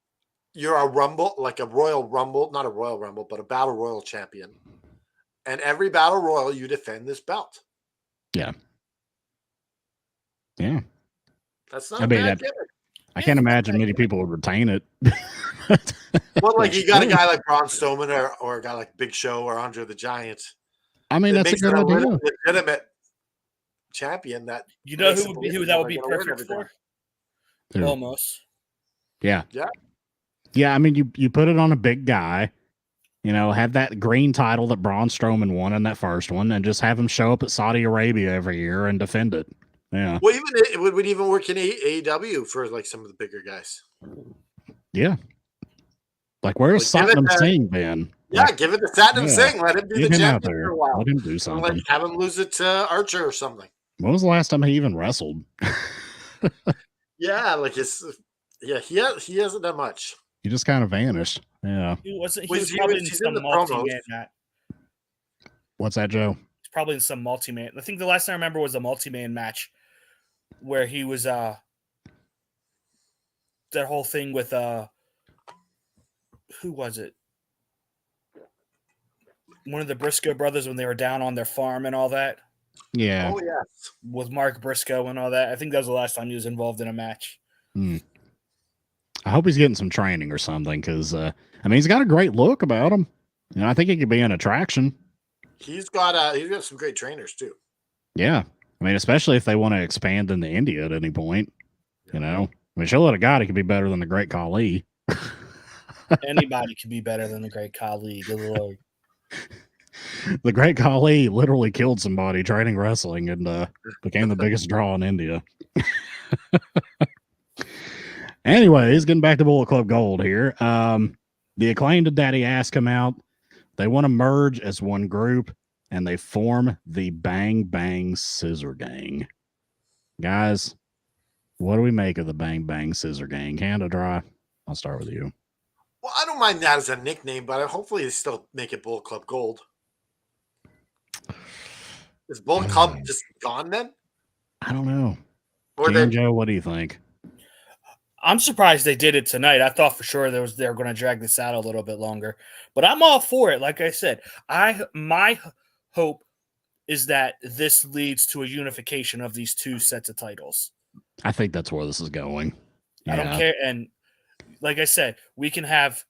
Speaker 1: you're a rumble, like a Royal Rumble, not a Royal Rumble, but a Battle Royal champion, And every battle royal, you defend this belt.
Speaker 3: Yeah. Yeah.
Speaker 1: That's not
Speaker 3: I
Speaker 1: a
Speaker 3: mean,
Speaker 1: bad gimmick.
Speaker 3: I can't imagine many people would retain it.
Speaker 1: Well, like you got a guy like Braun Strowman or a guy like Big Show or Andre the Giant.
Speaker 3: I mean,
Speaker 1: It
Speaker 3: that's a
Speaker 1: makes
Speaker 3: good
Speaker 1: it
Speaker 3: idea.
Speaker 1: legitimate champion that
Speaker 4: You know
Speaker 1: makes
Speaker 4: who
Speaker 1: it
Speaker 4: would be who
Speaker 1: believable
Speaker 4: that would
Speaker 1: they're
Speaker 4: be
Speaker 1: gonna win
Speaker 4: perfect
Speaker 1: every time.
Speaker 4: for?
Speaker 3: Who?
Speaker 4: Almost.
Speaker 3: Yeah.
Speaker 1: Yeah.
Speaker 3: Yeah. I mean, you put it on a big guy, have that green title that Braun Strowman won in that first one, and just have him show up at Saudi Arabia every year and defend it. Yeah.
Speaker 1: Well, even it would even work in AEW for like some of the bigger guys.
Speaker 3: Yeah. Like, where's
Speaker 1: Like, give it
Speaker 3: Satnam
Speaker 1: that-
Speaker 3: Singh been?
Speaker 1: Yeah,
Speaker 3: Like,
Speaker 1: give it to Satnam
Speaker 3: yeah.
Speaker 1: Singh. Let him be
Speaker 3: get
Speaker 1: the
Speaker 3: him out
Speaker 1: champion
Speaker 3: there.
Speaker 1: for a while.
Speaker 3: Let him do
Speaker 1: Or
Speaker 3: something.
Speaker 1: like have him lose it to Archer or something.
Speaker 3: When was the last time he even wrestled?
Speaker 1: Yeah, like he hasn't done much.
Speaker 3: He just kind of vanished. Yeah.
Speaker 4: He wasn't. He
Speaker 1: Well,
Speaker 4: was
Speaker 1: he
Speaker 4: probably
Speaker 1: was-
Speaker 4: in
Speaker 1: he's in
Speaker 4: some
Speaker 1: the
Speaker 4: multi-man
Speaker 1: promos.
Speaker 4: match.
Speaker 3: What's that, Joe?
Speaker 4: He's probably in some multi-man. I think the last time I remember was a multi-man match where he was that whole thing with who was it? One of the Briscoe brothers when they were down on their farm and all that
Speaker 3: Yeah.
Speaker 1: Oh yes.
Speaker 4: with Mark Briscoe and all that. I think that was the last time he was involved in a match.
Speaker 3: I hope he's getting some training or something because, he's got a great look about him. I think he could be an attraction.
Speaker 1: He's got some great trainers too.
Speaker 3: Yeah. Especially if they want to expand into India at any point. She'll let a guy that could be better than the Great Khali.
Speaker 4: Anybody could be better than the Great Khali. Good Lord.
Speaker 3: The Great Khali literally killed somebody training wrestling and became the biggest draw in India. Anyways, getting back to Bullet Club Gold here. The Acclaimed Daddy Ass come out. They want to merge as one group, and they form the Bang Bang Scissor Gang. Guys, what do we make of the Bang Bang Scissor Gang? Canada Dry, I'll start with you.
Speaker 1: Well, I don't mind that as a nickname, but hopefully they still make it Bullet Club Gold. Is Bullet Club just gone then?
Speaker 3: I don't know.
Speaker 1: Or
Speaker 3: Joe, what do you think?
Speaker 4: I'm surprised they did it tonight. I thought for sure they were going to drag this out a little bit longer, but I'm all for it. Like I said, my hope is that this leads to a unification of these two sets of titles.
Speaker 3: I think that's where this is going.
Speaker 4: I don't care. And like I said, we can have,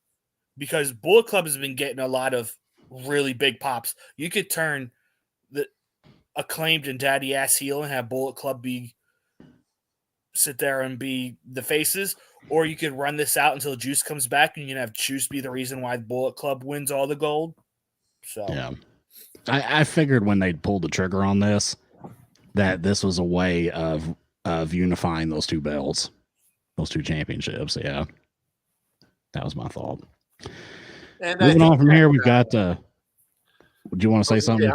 Speaker 4: because Bullet Club has been getting a lot of really big pops. You could turn the Acclaimed and Daddy Ass heel and have Bullet Club sit there and be the faces, or you could run this out until Juice comes back and you can have Juice be the reason why Bullet Club wins all the gold. So
Speaker 3: yeah, I figured when they pulled the trigger on this that this was a way of unifying those two belts, those two championships. Yeah, that was my thought.
Speaker 1: And
Speaker 3: moving on from here, we've got. Would you want to say something?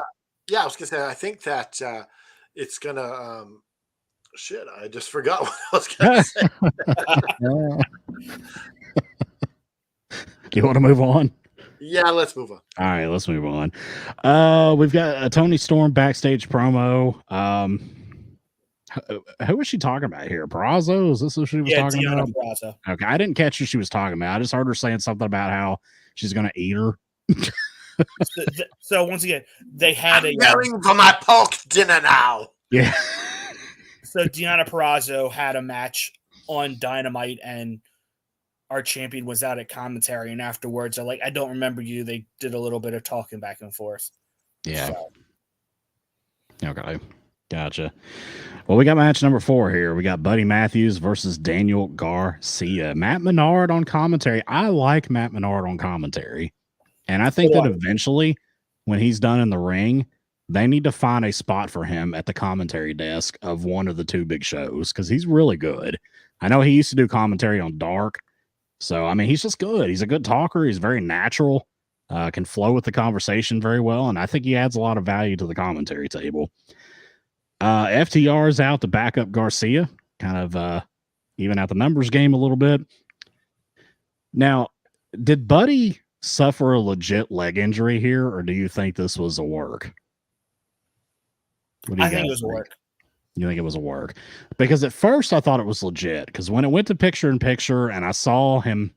Speaker 1: Yeah, I was gonna say. I think that it's gonna. Shit, I just forgot what I was gonna say.
Speaker 3: Do you want to move on?
Speaker 1: Yeah, let's move on.
Speaker 3: All right, let's move on. We've got a Tony Storm backstage promo. Who was she talking about here? Perazo? Is this who she was talking
Speaker 4: Deanna
Speaker 3: about?
Speaker 4: Peraza.
Speaker 3: Okay, I didn't catch who she was talking about. I just heard her saying something about how she's going to eat her.
Speaker 4: So once again, they had
Speaker 1: I'm going for my pork dinner now.
Speaker 3: Yeah.
Speaker 4: So Deanna Peraza had a match on Dynamite, and our champion was out at commentary, and afterwards, I don't remember you. They did a little bit of talking back and forth.
Speaker 3: Yeah.
Speaker 4: So.
Speaker 3: Okay. Gotcha. Well, we got match number 4 here. We got Buddy Matthews versus Daniel Garcia. Matt Menard on commentary. I like Matt Menard on commentary. And I think that eventually, when he's done in the ring, they need to find a spot for him at the commentary desk of one of the two big shows because he's really good. I know he used to do commentary on Dark. So, he's just good. He's a good talker. He's very natural, can flow with the conversation very well. And I think he adds a lot of value to the commentary table. FTR is out to back up Garcia, kind of even out the numbers game a little bit. Now, did Buddy suffer a legit leg injury here, or do you think this was a work?
Speaker 4: I think it was a work.
Speaker 3: You think it was a work? Because at first I thought it was legit, because when it went to picture in picture and I saw him,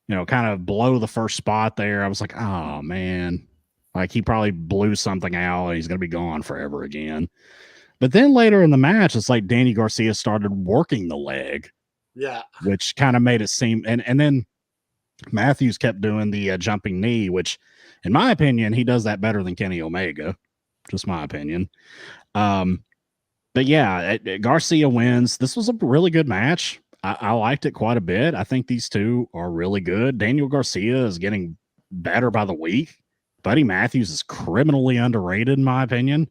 Speaker 3: kind of blow the first spot there, I was like, oh, man. Like he probably blew something out and he's going to be gone forever again. But then later in the match, it's like Danny Garcia started working the leg,
Speaker 1: Yeah.
Speaker 3: which kind of made it seem, and then Matthews kept doing the jumping knee, which in my opinion, he does that better than Kenny Omega. Just my opinion. But yeah, Garcia wins. This was a really good match. I liked it quite a bit. I think these two are really good. Daniel Garcia is getting better by the week. Buddy Matthews is criminally underrated, in my opinion.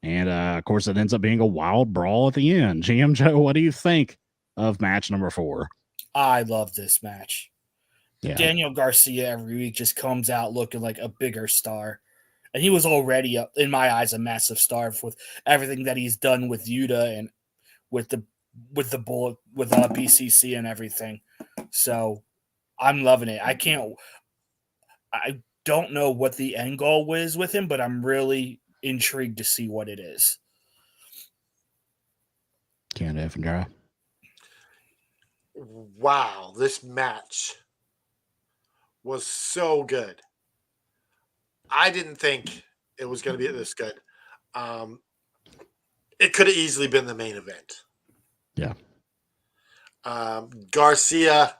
Speaker 3: And of course, it ends up being a wild brawl at the end. GM Joe, what do you think of match number 4?
Speaker 4: I love this match.
Speaker 3: Yeah.
Speaker 4: Daniel Garcia every week just comes out looking like a bigger star. And he was already, in my eyes, a massive star with everything that he's done with Yuta and with the Bullet, with BCC and everything. So I'm loving it. I don't know what the end goal is with him, but I'm really intrigued to see what it is.
Speaker 3: Can't F and dry.
Speaker 1: Wow, this match was so good. I didn't think it was going to be this good. It could have easily been the main event.
Speaker 3: Yeah.
Speaker 1: Garcia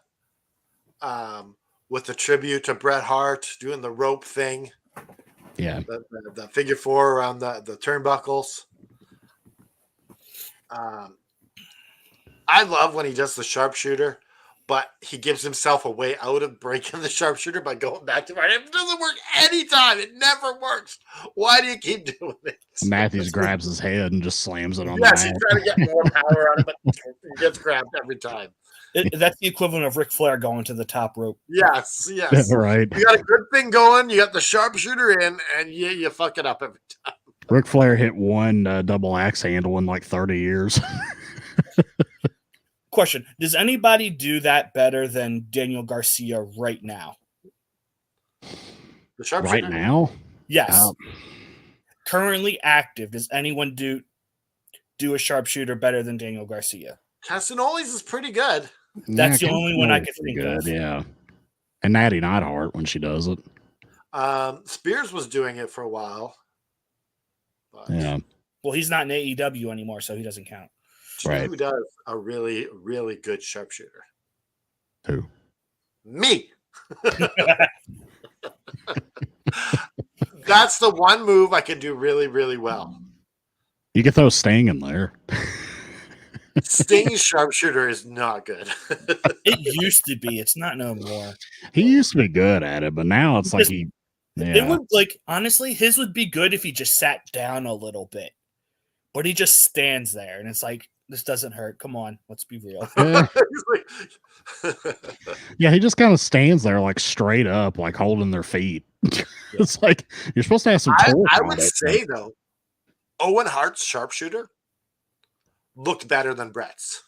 Speaker 1: with the tribute to Bret Hart doing the rope thing.
Speaker 3: Yeah.
Speaker 1: The figure 4 around the turnbuckles. I love when he does the sharpshooter, but he gives himself a way out of breaking the sharpshooter by going back to it. It doesn't work anytime. It never works. Why do you keep doing it?
Speaker 3: Matthews grabs his head and just slams it on
Speaker 1: Yes,
Speaker 3: the
Speaker 1: he's
Speaker 3: mat.
Speaker 1: trying to get more power out of it, but he gets grabbed every time.
Speaker 4: That's the equivalent of Ric Flair going to the top rope.
Speaker 1: Yes.
Speaker 3: Right.
Speaker 1: You got a good thing going. You got the sharpshooter in, and you fuck it up every time.
Speaker 3: Ric Flair hit one double axe handle in like 30 years.
Speaker 4: Question: does anybody do that better than Daniel Garcia right now?
Speaker 1: The sharpshooter?
Speaker 3: Right now?
Speaker 4: Yes. Currently active. Does anyone do a sharpshooter better than Daniel Garcia?
Speaker 1: Casanoli's is pretty good.
Speaker 4: That's the
Speaker 3: Casanoli's
Speaker 4: only one I could
Speaker 3: pretty
Speaker 4: think of.
Speaker 3: Yeah. And Natty Neidhart when she does it.
Speaker 1: Spears was doing it for a while. But
Speaker 3: Yeah.
Speaker 4: Well, he's not in AEW anymore, so he doesn't count.
Speaker 1: do you know
Speaker 3: Right.
Speaker 1: who does a really, really good sharpshooter?
Speaker 3: Who?
Speaker 1: Me. That's the one move I can do really, really well.
Speaker 3: You could throw Sting in there.
Speaker 1: Sting's sharpshooter is not good.
Speaker 4: It used to be. It's not no more.
Speaker 3: He used to be good at it, but now it's like he.
Speaker 4: It
Speaker 3: Yeah.
Speaker 4: would honestly, his would be good if he just sat down a little bit, but he just stands there, and it's like, this doesn't hurt. Come on, let's be real.
Speaker 3: Yeah. Yeah, he just kind of stands there like straight up, like holding their feet. It's like you're supposed to have some torque.
Speaker 1: I
Speaker 3: on
Speaker 1: would
Speaker 3: it.
Speaker 1: say though, Owen Hart's sharpshooter looked better than Brett's.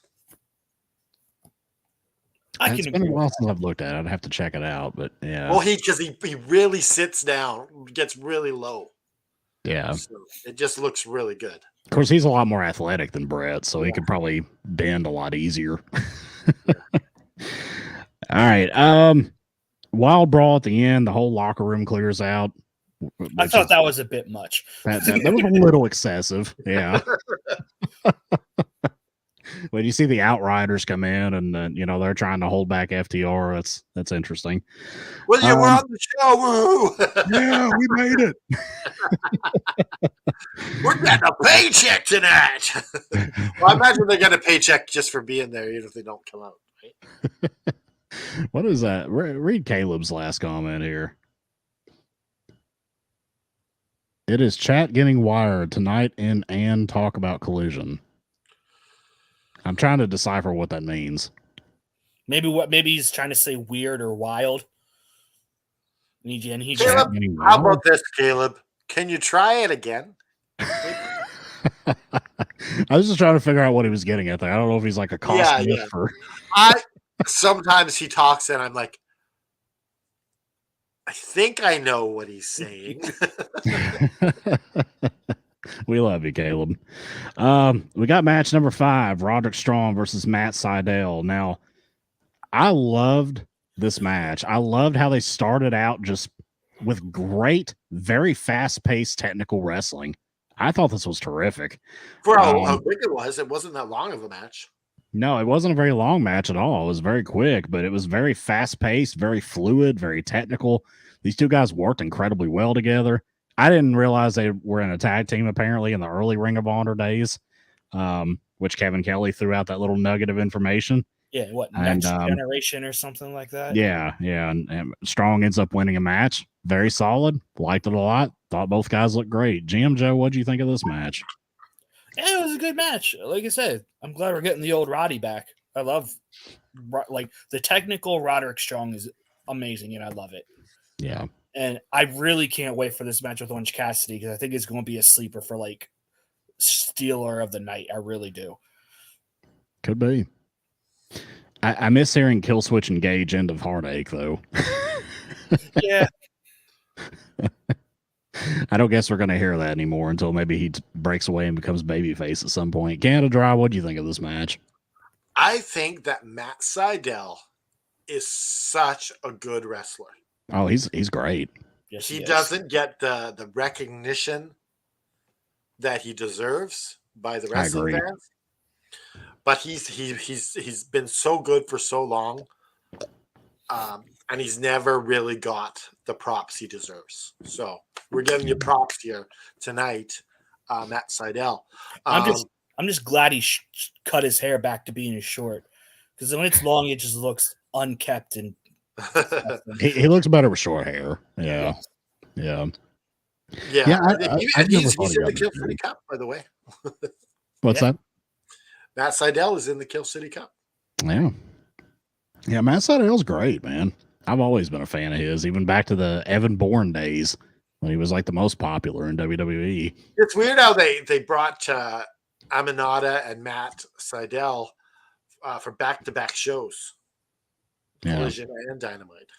Speaker 4: I
Speaker 3: It's
Speaker 4: can
Speaker 3: been a
Speaker 4: agree
Speaker 3: while
Speaker 4: with
Speaker 3: since I've looked at it. I'd have to check it out, but yeah.
Speaker 1: Well, he really sits down, gets really low.
Speaker 3: Yeah.
Speaker 1: So it just looks really good.
Speaker 3: Of course, he's a lot more athletic than Brett, so he could probably bend a lot easier. All right. Wild brawl at the end. The whole locker room clears out.
Speaker 4: I thought that was a bit much.
Speaker 3: That was a little excessive. Yeah. When you see the Outriders come in and they're trying to hold back FTR, that's interesting.
Speaker 1: Well, yeah, we're on the show. Woo-hoo.
Speaker 3: Yeah, we made it.
Speaker 1: We're getting a paycheck tonight. Well, I imagine they get a paycheck just for being there, even if they don't come out. Right?
Speaker 3: What is that? Read Caleb's last comment here. It is chat getting wired tonight and talk about Collision. I'm trying to decipher what that means.
Speaker 4: Maybe he's trying to say weird or wild. And he
Speaker 1: Caleb,
Speaker 3: getting
Speaker 1: how
Speaker 3: wild?
Speaker 1: about this, Caleb? Can you try it again?
Speaker 3: I was just trying to figure out what he was getting at there. I don't know if he's like a costume
Speaker 1: Yeah.
Speaker 3: or
Speaker 1: Sometimes he talks and I'm like, I think I know what he's saying.
Speaker 3: We love you, Caleb. We got match number 5, Roderick Strong versus Matt Sydal. Now, I loved this match. I loved how they started out just with great, very fast-paced technical wrestling. I thought this was terrific.
Speaker 1: For how quick it wasn't that long of a match.
Speaker 3: No, it wasn't a very long match at all. It was very quick, but it was very fast-paced, very fluid, very technical. These two guys worked incredibly well together. I didn't realize they were in a tag team apparently in the early Ring of Honor days, which Kevin Kelly threw out that little nugget of information.
Speaker 4: Yeah, what,
Speaker 3: And,
Speaker 4: Next Generation or something like that?
Speaker 3: Yeah, and Strong ends up winning a match. Very solid. Liked it a lot. Thought both guys looked great. Jim, Joe, what do you think of this match?
Speaker 4: Yeah, it was a good match. Like I said, I'm glad we're getting the old Roddy back. I love, like, the technical Roderick Strong is amazing, and I love it.
Speaker 3: Yeah.
Speaker 4: And I really can't wait for this match with Orange Cassidy because I think it's going to be a sleeper for, like, Stealer of the Night. I really do.
Speaker 3: Could be. I miss hearing Killswitch and Gage End of Heartache, though.
Speaker 4: Yeah.
Speaker 3: I don't guess we're going to hear that anymore until maybe he breaks away and becomes babyface at some point. Canada Dry, what do you think of this match?
Speaker 1: I think that Matt Sydal is such a good wrestler.
Speaker 3: Oh, he's great.
Speaker 4: Yes,
Speaker 1: he doesn't get the recognition that he deserves by the wrestling fans. But he's been so good for so long, and he's never really got the props he deserves. So we're giving you props here tonight, Matt Sydal.
Speaker 4: I'm just glad he cut his hair back to being short, because when it's long, it just looks unkept and.
Speaker 3: he looks better with short hair. Yeah.
Speaker 1: He's in the Kill City Cup, by the way.
Speaker 3: What's that?
Speaker 1: Matt Sydal is in the Kill City Cup.
Speaker 3: Yeah. Yeah, Matt Sydal's great, man. I've always been a fan of his, even back to the Evan Bourne days when he was like the most popular in WWE.
Speaker 1: It's weird how they brought Aminata and Matt Sydal for back-to-back shows.
Speaker 3: Yeah.
Speaker 1: Collision and Dynamite.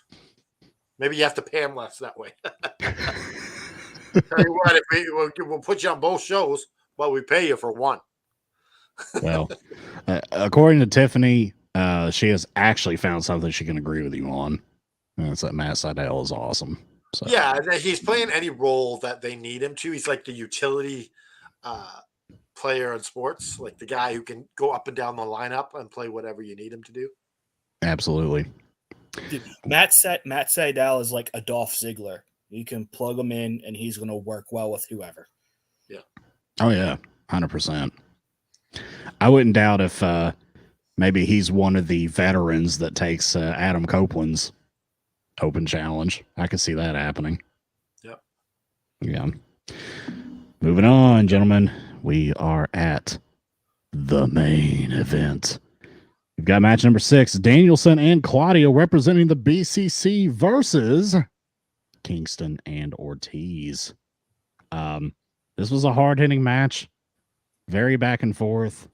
Speaker 1: Maybe you have to pay him less that way. Tell you what, we'll put you on both shows, but we pay you for one.
Speaker 3: Well, according to Tiffany, she has actually found something she can agree with you on. And it's that Matt Sydal is awesome. So.
Speaker 1: Yeah, he's playing any role that they need him to. He's like the utility player in sports, like the guy who can go up and down the lineup and play whatever you need him to do.
Speaker 3: Absolutely.
Speaker 4: Dude, Matt Sydal is like a Dolph Ziggler. You can plug him in, and he's going to work well with whoever.
Speaker 1: Yeah.
Speaker 3: Oh, yeah. 100%. I wouldn't doubt if maybe he's one of the veterans that takes Adam Copeland's open challenge. I could see that happening.
Speaker 1: Yep.
Speaker 3: Yeah. Moving on, gentlemen. We are at the main event. We've got match number 6, Danielson and Claudio representing the BCC versus Kingston and Ortiz. This was a hard-hitting match. Very back and forth.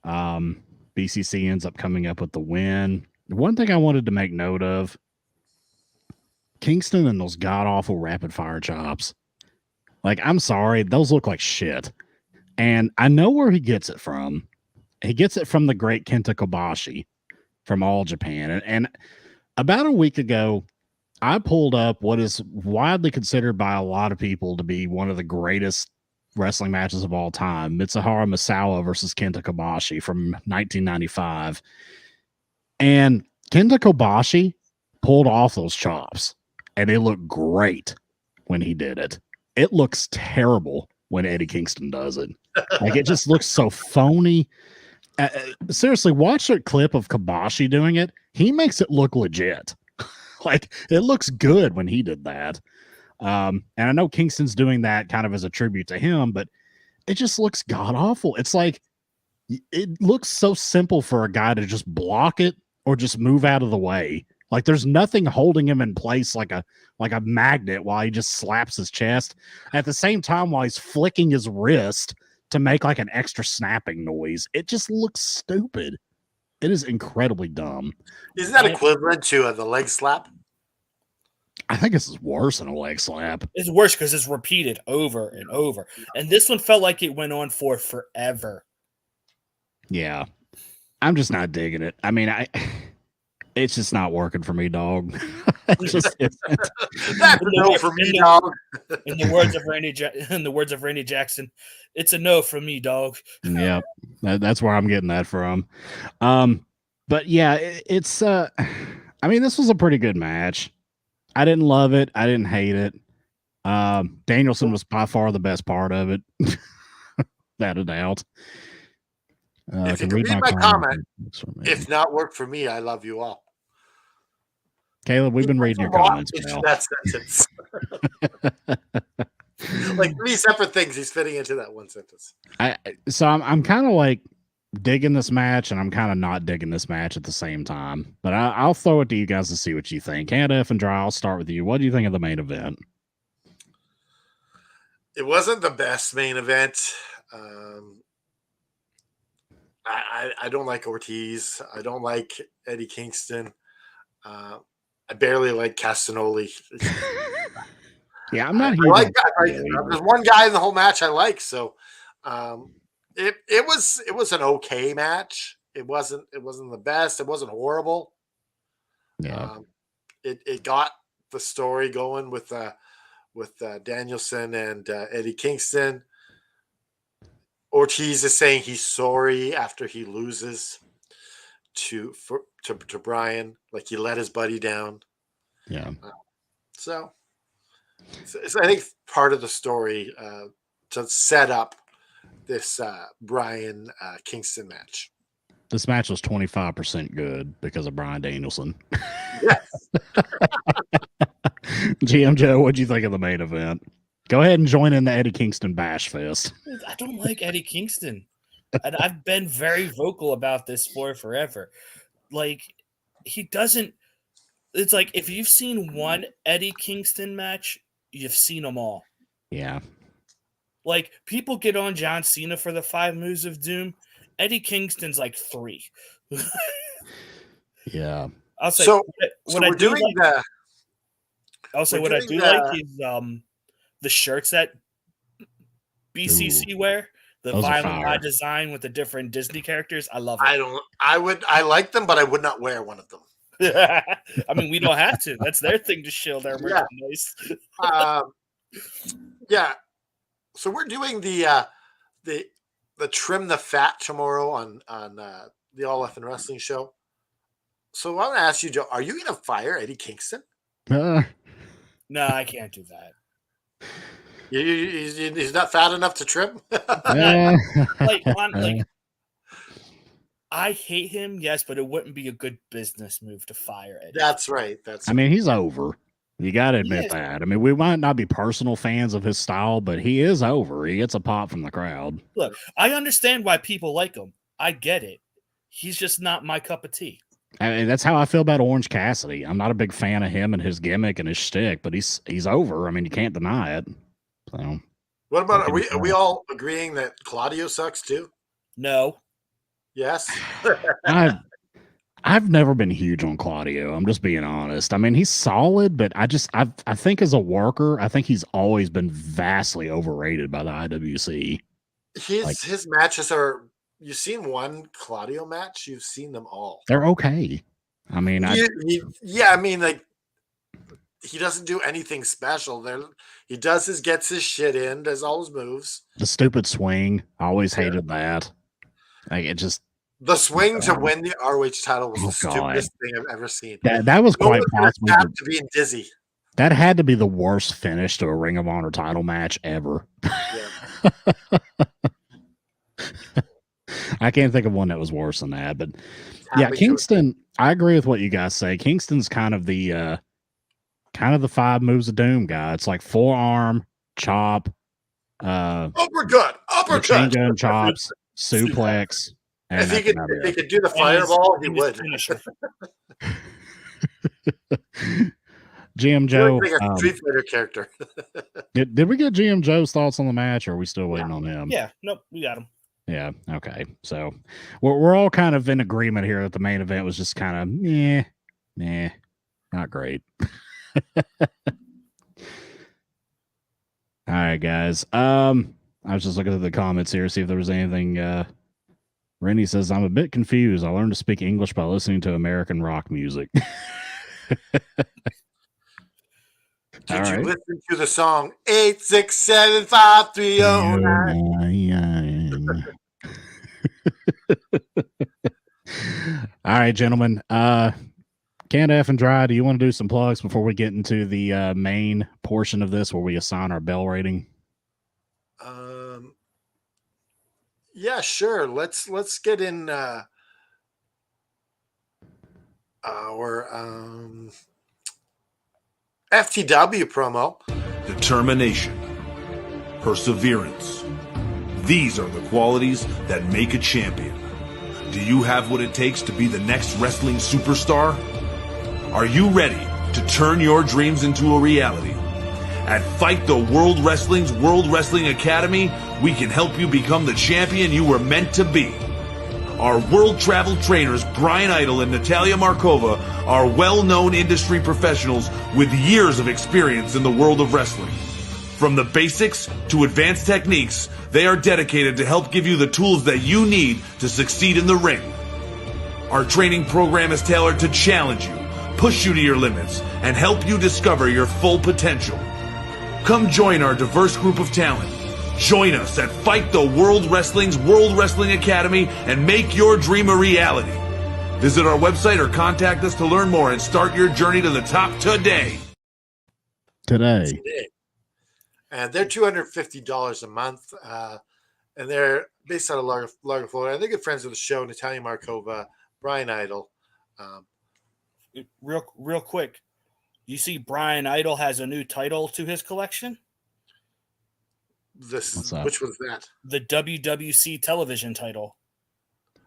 Speaker 3: BCC ends up coming up with the win. One thing I wanted to make note of, Kingston and those god-awful rapid-fire chops. Like, I'm sorry, those look like shit. And I know where he gets it from. He gets it from the great Kenta Kobashi from All Japan. And about a week ago, I pulled up what is widely considered by a lot of people to be one of the greatest wrestling matches of all time, Mitsuharu Misawa versus Kenta Kobashi from 1995. And Kenta Kobashi pulled off those chops, and it looked great when he did it. It looks terrible when Eddie Kingston does it. Like, it just looks so phony. Seriously, watch a clip of Kobashi doing it. He makes it look legit. Like, it looks good when he did that. And I know Kingston's doing that kind of as a tribute to him, but it just looks god awful. It's like, it looks so simple for a guy to just block it or just move out of the way. Like, there's nothing holding him in place like a magnet while he just slaps his chest at the same time while he's flicking his wrist to make like an extra snapping noise. It just looks stupid. It is incredibly dumb.
Speaker 1: Isn't that equivalent to the leg slap?
Speaker 3: I think this is worse than a leg slap.
Speaker 4: It's worse because it's repeated over and over. And this one felt like it went on for forever.
Speaker 3: Yeah. I'm just not digging it. I mean, It's just not working for me, dog. It's just
Speaker 1: That's a no for me, dog.
Speaker 4: In the words of Randy Jackson, it's a no from me, dog.
Speaker 3: Yep. That's where I'm getting that from. But yeah, it's I mean, this was a pretty good match. I didn't love it. I didn't hate it. Danielson was by far the best part of it. Without a doubt.
Speaker 1: If you can read my comment, if not work for me, I love you all.
Speaker 3: Caleb, we've been reading your comments.
Speaker 1: Into that sentence. Like 3 separate things he's fitting into that one sentence.
Speaker 3: So I'm kind of like digging this match, and I'm kind of not digging this match at the same time. But I'll throw it to you guys to see what you think. Canada F and Dry, I'll start with you. What do you think of the main event?
Speaker 1: It wasn't the best main event. I don't like Ortiz. I don't like Eddie Kingston. I barely like Castagnoli.
Speaker 3: Yeah, I'm not.
Speaker 1: There's one guy in the whole match I like. So it was an okay match. It wasn't the best. It wasn't horrible.
Speaker 3: Yeah.
Speaker 1: It got the story going with Danielson and Eddie Kingston. Ortiz is saying he's sorry after he loses to Brian, like he let his buddy down.
Speaker 3: Yeah.
Speaker 1: So I think part of the story to set up this Brian Kingston match.
Speaker 3: This match was 25% good because of Brian Danielson.
Speaker 1: Yes.
Speaker 3: GM Joe, what'd you think of the main event? Go ahead and join in the Eddie Kingston bash fest.
Speaker 4: I don't like Eddie Kingston. And I've been very vocal about this for forever. Like, he doesn't. It's like if you've seen one Eddie Kingston match, you've seen them all.
Speaker 3: Yeah.
Speaker 4: Like, people get on John Cena for the 5 moves of doom. Eddie Kingston's like 3.
Speaker 3: Yeah.
Speaker 4: I'll say
Speaker 1: what I do like.
Speaker 4: I'll say what I do like is the shirts that BCC wear, the Violent Eye design with the different Disney characters. I love it.
Speaker 1: I like them, but I would not wear one of them.
Speaker 4: I mean, we don't have to. That's their thing to shield their merchandise.
Speaker 1: Yeah. So we're doing the trim the fat tomorrow on the All F and Wrestling show. So I want to ask you, Joe, are you going to fire Eddie Kingston?
Speaker 4: No, I can't do that.
Speaker 1: He's not fat enough to trim.
Speaker 4: I hate him, yes, but it wouldn't be a good business move to fire Eddie.
Speaker 1: That's right.
Speaker 3: I mean, he's over. You got to admit that. I mean, we might not be personal fans of his style, but he is over. He gets a pop from the crowd.
Speaker 4: Look, I understand why people like him. I get it. He's just not my cup of tea.
Speaker 3: I mean, that's how I feel about Orange Cassidy. I'm not a big fan of him and his gimmick and his shtick, but he's over. I mean, you can't deny it. So,
Speaker 1: what about are we all agreeing that Claudio sucks too?
Speaker 4: No.
Speaker 1: Yes.
Speaker 3: I've never been huge on Claudio. I'm just being honest. I mean, he's solid, but I think as a worker, I think he's always been vastly overrated by the IWC.
Speaker 1: His matches are. You've seen one Claudio match. You've seen them all.
Speaker 3: They're okay. I mean,
Speaker 1: I mean, like he doesn't do anything special. He gets his shit in, does all his moves.
Speaker 3: The stupid swing. I always hated that. Like it just.
Speaker 1: The swing to win the ROH title was the stupidest thing I've ever seen.
Speaker 3: That was quite possible
Speaker 1: to being dizzy.
Speaker 3: That had to be the worst finish to a Ring of Honor title match ever. Yeah. I can't think of one that was worse than that, but yeah, Kingston. I agree with what you guys say. Kingston's kind of the 5 moves of doom guy. It's like forearm, chop,
Speaker 1: uppercut,
Speaker 3: chain gun chops, suplex.
Speaker 1: And if he could do the fireball, he would.
Speaker 3: GM Joe,
Speaker 1: like a Street Fighter character.
Speaker 3: did we get GM Joe's thoughts on the match, or are we still waiting on him?
Speaker 4: Yeah, nope, we got him.
Speaker 3: Yeah, okay. So we're all kind of in agreement here that the main event was just kind of not great. All right, guys. I was just looking at the comments here, see if there was anything Randy says, I'm a bit confused. I learned to speak English by listening to American rock music.
Speaker 1: Did
Speaker 3: All
Speaker 1: you
Speaker 3: right.
Speaker 1: listen to the song 8675309?
Speaker 3: All right, gentlemen. Can't F and Dry, do you want to do some plugs before we get into the main portion of this where we assign our bell rating?
Speaker 1: Yeah, sure. Let's get in our FTW promo.
Speaker 5: Determination, perseverance. These are the qualities that make a champion. Do you have what it takes to be the next wrestling superstar? Are you ready to turn your dreams into a reality? At Fight the World Wrestling's World Wrestling Academy, we can help you become the champion you were meant to be. Our world travel trainers, Brian Idol and Natalia Markova, are well-known industry professionals with years of experience in the world of wrestling. From the basics to advanced techniques, they are dedicated to help give you the tools that you need to succeed in the ring. Our training program is tailored to challenge you, push you to your limits, and help you discover your full potential. Come join our diverse group of talent. Join us at Fight the World Wrestling's World Wrestling Academy and make your dream a reality. Visit our website or contact us to learn more and start your journey to the top today.
Speaker 3: Today.
Speaker 1: And they're $250 a month. And they're based out of Largo, Florida. And they're good friends of the show, Natalia Markova, Brian Idol.
Speaker 4: Real quick, you see Brian Idol has a new title to his collection?
Speaker 1: Which was that?
Speaker 4: The WWC television title.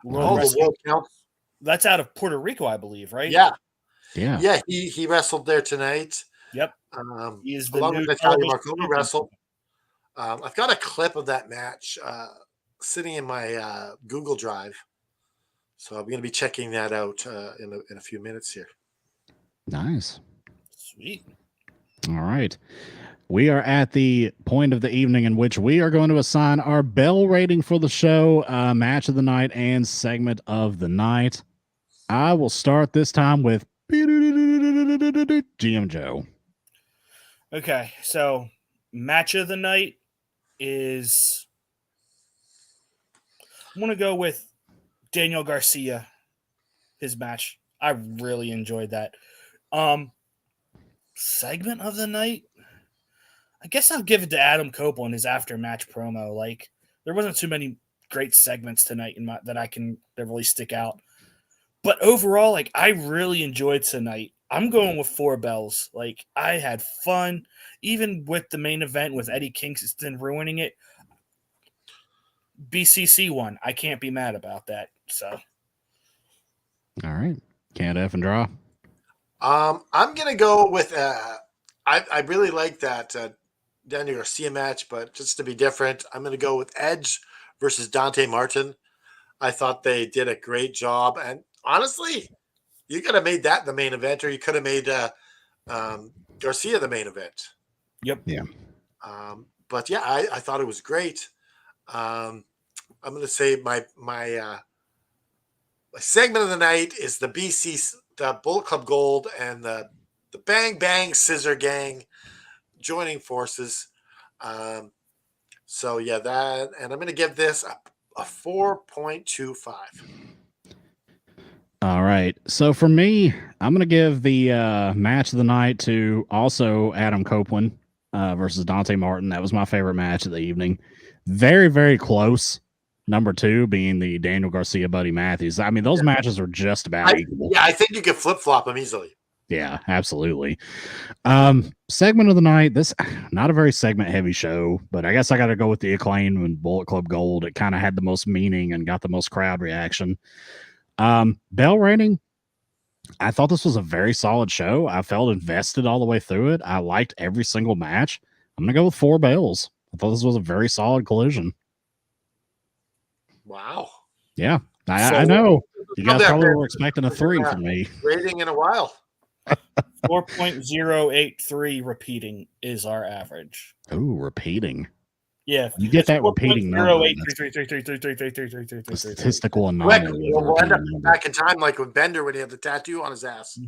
Speaker 1: The World Council.
Speaker 4: That's out of Puerto Rico, I believe, right?
Speaker 1: Yeah.
Speaker 3: Yeah.
Speaker 1: He wrestled there tonight.
Speaker 4: Yep. He is the
Speaker 1: along
Speaker 4: new
Speaker 1: with Natalia Markova wrestled. I've got a clip of that match sitting in my Google Drive. So I'm going to be checking that out in a few minutes here.
Speaker 3: Nice.
Speaker 4: Sweet.
Speaker 3: All right. We are at the point of the evening in which we are going to assign our bell rating for the show, match of the night, and segment of the night. I will start this time with GM Joe.
Speaker 4: Okay, so match of the night is... I'm going to go with Daniel Garcia, his match. I really enjoyed that. Segment of the night? I guess I'll give it to Adam Copeland, his after-match promo. Like, there wasn't too many great segments tonight that really stick out. But overall, like, I really enjoyed tonight. I'm going with 4 bells. Like, I had fun. Even with the main event with Eddie Kingston ruining it, BCC won. I can't be mad about that. So,
Speaker 3: all right, can't F and draw.
Speaker 1: I'm gonna go with. I really like that Daniel Garcia match, but just to be different, I'm gonna go with Edge versus Dante Martin. I thought they did a great job, and honestly, you could have made that the main event, or you could have made Garcia the main event.
Speaker 4: Yep.
Speaker 3: Yeah.
Speaker 1: But yeah, I thought it was great. I'm going to say my segment of the night is the Bullet Club Gold and the Bang Bang Scissor Gang joining forces. So yeah, that, and I'm going to give this a 4.25.
Speaker 3: All right. So for me, I'm going to give the match of the night to also Adam Copeland versus Dante Martin. That was my favorite match of the evening. Very, very close. Number 2 being the Daniel Garcia Buddy Matthews. I mean, those matches are just about equal.
Speaker 1: Yeah, I think you could flip-flop them easily.
Speaker 3: Yeah, absolutely. Segment of the night. This not a very segment heavy show, but I guess I got to go with the Acclaim and Bullet Club Gold. It kind of had the most meaning and got the most crowd reaction. Bell rating. I thought this was a very solid show. I felt invested all the way through it. I liked every single match. I'm gonna go with 4 bells. I thought this was a very solid collision.
Speaker 1: Wow.
Speaker 3: Yeah, I know. You guys probably were expecting a 3 from me.
Speaker 1: Rating in a while.
Speaker 4: 4.083 repeating is our average.
Speaker 3: Ooh, repeating.
Speaker 4: Yeah,
Speaker 3: You get that repeating number.
Speaker 4: 4.08333333333333.
Speaker 3: Statistical
Speaker 1: Quick,
Speaker 3: anomaly.
Speaker 1: we'll end up back in time like with Bender when he had the tattoo on his ass.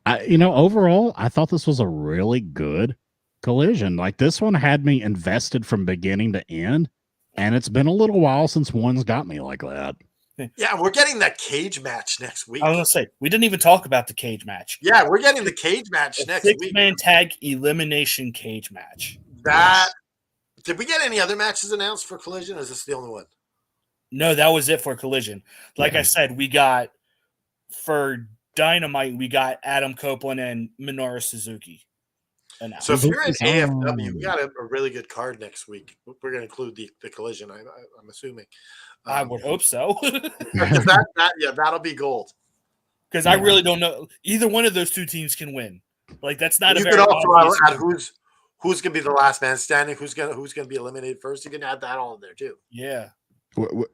Speaker 3: Overall, I thought this was a really good collision. Like this one had me invested from beginning to end, and it's been a little while since one's got me like that.
Speaker 1: Yeah, we're getting that cage match next week.
Speaker 4: I was gonna say we didn't even talk about the cage match.
Speaker 1: Yeah, we're getting the cage match next week.
Speaker 4: 6-man tag elimination cage match.
Speaker 1: Did we get any other matches announced for Collision, or is this the only one?
Speaker 4: No, that was it for Collision. Like I said, we got for Dynamite, we got Adam Copeland and Minoru Suzuki.
Speaker 1: So if you're in AFW, we got a really good card next week. We're going to include the Collision, I'm assuming.
Speaker 4: I would hope so.
Speaker 1: That'll be gold.
Speaker 4: Because I really don't know. Either one of those two teams can win. Like that's not
Speaker 1: you
Speaker 4: a very
Speaker 1: could also add
Speaker 4: obvious
Speaker 1: who's going to be the last man standing, who's going to be eliminated first. You can add that all in there too.
Speaker 4: Yeah.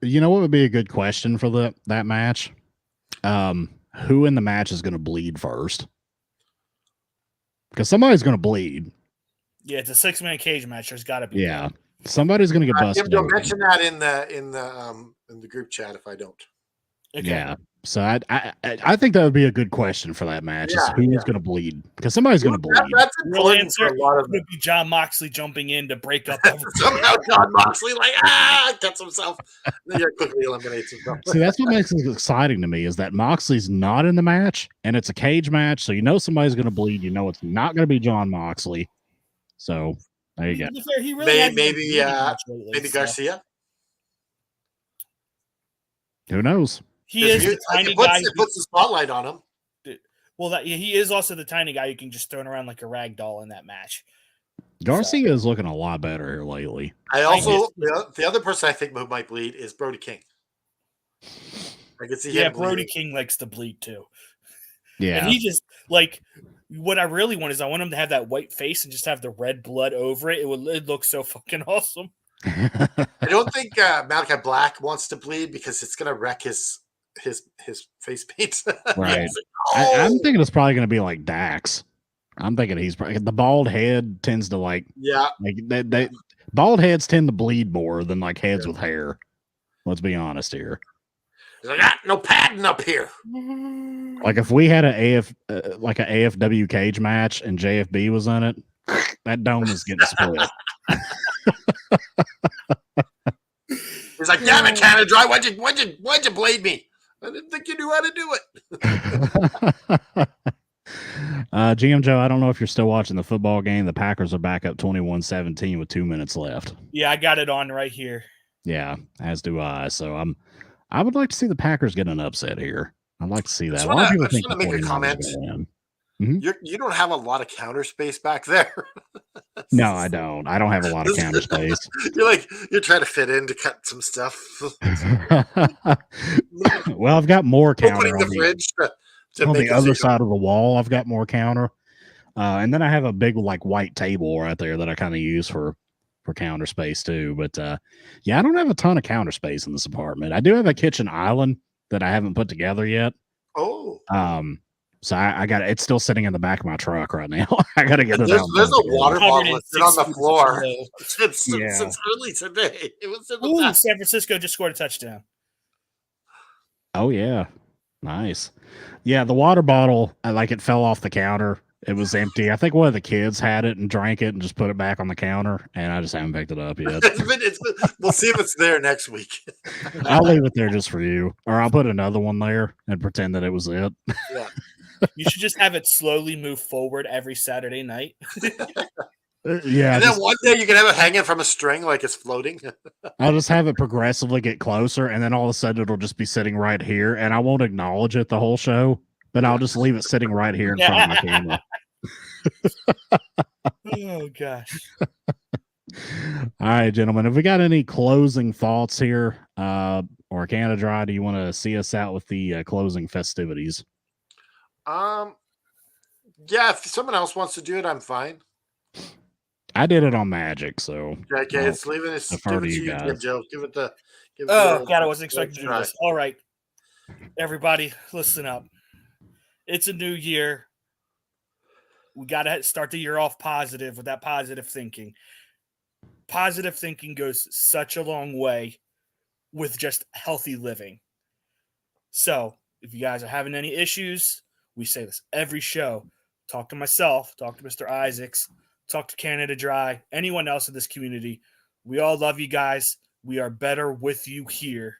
Speaker 3: You know what would be a good question for that match? Who in the match is going to bleed first? Because somebody's going to bleed.
Speaker 4: Yeah, it's a 6-man cage match. There's got to be.
Speaker 3: Yeah, somebody's going to get busted.
Speaker 1: You'll mention that in the group chat if I don't.
Speaker 3: Okay. Yeah. So I think that would be a good question for that match. Is who's going to bleed? Because somebody's going to bleed.
Speaker 1: That's
Speaker 4: real answer. Would be John Moxley jumping in to break up.
Speaker 1: Somehow John Moxley gets himself. Then quickly eliminates himself.
Speaker 3: See, that's what makes it exciting to me is that Moxley's not in the match and it's a cage match, so you know somebody's going to bleed. You know it's not going to be John Moxley. So there you go.
Speaker 4: He really
Speaker 1: maybe Garcia.
Speaker 3: Who knows?
Speaker 4: He is the tiny guy.
Speaker 1: It puts the spotlight on him.
Speaker 4: Well, he is also the tiny guy who can just throw him around like a rag doll in that match.
Speaker 3: Garcia is looking a lot better here lately.
Speaker 1: The other person I think who might bleed is Brody King. I can see him.
Speaker 4: Yeah, Brody King likes to bleed too.
Speaker 3: Yeah,
Speaker 4: and he just like what I really want is I want him to have that white face and just have the red blood over it. It looks so fucking awesome.
Speaker 1: I don't think Malachi Black wants to bleed because it's gonna wreck his face paint.
Speaker 3: Right. I'm thinking it's probably going to be like Dax. I'm thinking he's probably the bald head tends to like they bald heads tend to bleed more than like heads with hair. Let's be honest here.
Speaker 1: I got no padding up here.
Speaker 3: Like if we had a AFW cage match and JFB was in it, that dome is getting split.
Speaker 1: He's like, damn it, Canada Dry, why'd you blade me? I didn't think you knew how to do it.
Speaker 3: GM Joe, I don't know if you're still watching the football game. The Packers are back up 21-17 with 2 minutes left.
Speaker 4: Yeah, I got it on right here.
Speaker 3: Yeah, as do I. So I would like to see the Packers get an upset here. I'd like to see that. A lot of people think
Speaker 1: make a comment. You don't have a lot of counter space back there.
Speaker 3: No, I don't. I don't have a lot of counter space.
Speaker 1: You're trying to fit in to cut some stuff.
Speaker 3: Well, I've got more counter
Speaker 1: on the fridge
Speaker 3: on the other side of the wall. I've got more counter, and then I have a big like white table right there that I kind of use for counter space too. But I don't have a ton of counter space in this apartment. I do have a kitchen island that I haven't put together yet.
Speaker 1: Oh.
Speaker 3: So I got it's still sitting in the back of my truck right now. I got to get it out.
Speaker 1: There's a water bottle on the floor since early today. It was in the back.
Speaker 4: San Francisco just scored a touchdown.
Speaker 3: Oh yeah, nice. Yeah, the water bottle, it fell off the counter. It was empty. I think one of the kids had it and drank it and just put it back on the counter, and I just haven't picked it up yet.
Speaker 1: We'll see if it's there next week.
Speaker 3: I'll leave it there just for you, or I'll put another one there and pretend that it was it.
Speaker 1: Yeah.
Speaker 4: You should just have it slowly move forward every Saturday night.
Speaker 3: Yeah.
Speaker 1: And then one day you can have it hanging from a string like it's floating.
Speaker 3: I'll just have it progressively get closer, and then all of a sudden it'll just be sitting right here, and I won't acknowledge it the whole show, but I'll just leave it sitting right here in front of my camera.
Speaker 4: Oh, gosh.
Speaker 3: All right, gentlemen. Have we got any closing thoughts here? Or Canada Dry, do you want to see us out with the closing festivities?
Speaker 1: Yeah, if someone else wants to do it, I'm fine.
Speaker 3: I did it on Magic, so
Speaker 1: okay, it's leaving it. Give it to you guys. Joe. Give it the.
Speaker 4: God, I wasn't expecting to do this. All right, everybody, listen up. It's a new year. we got to start the year off positive with that positive thinking. Positive thinking goes such a long way with just healthy living. So if you guys are having any issues, we say this every show. Talk to myself, talk to Mr. Isaacs, talk to Canada Dry, anyone else in this community. We all love you guys. We are better with you here.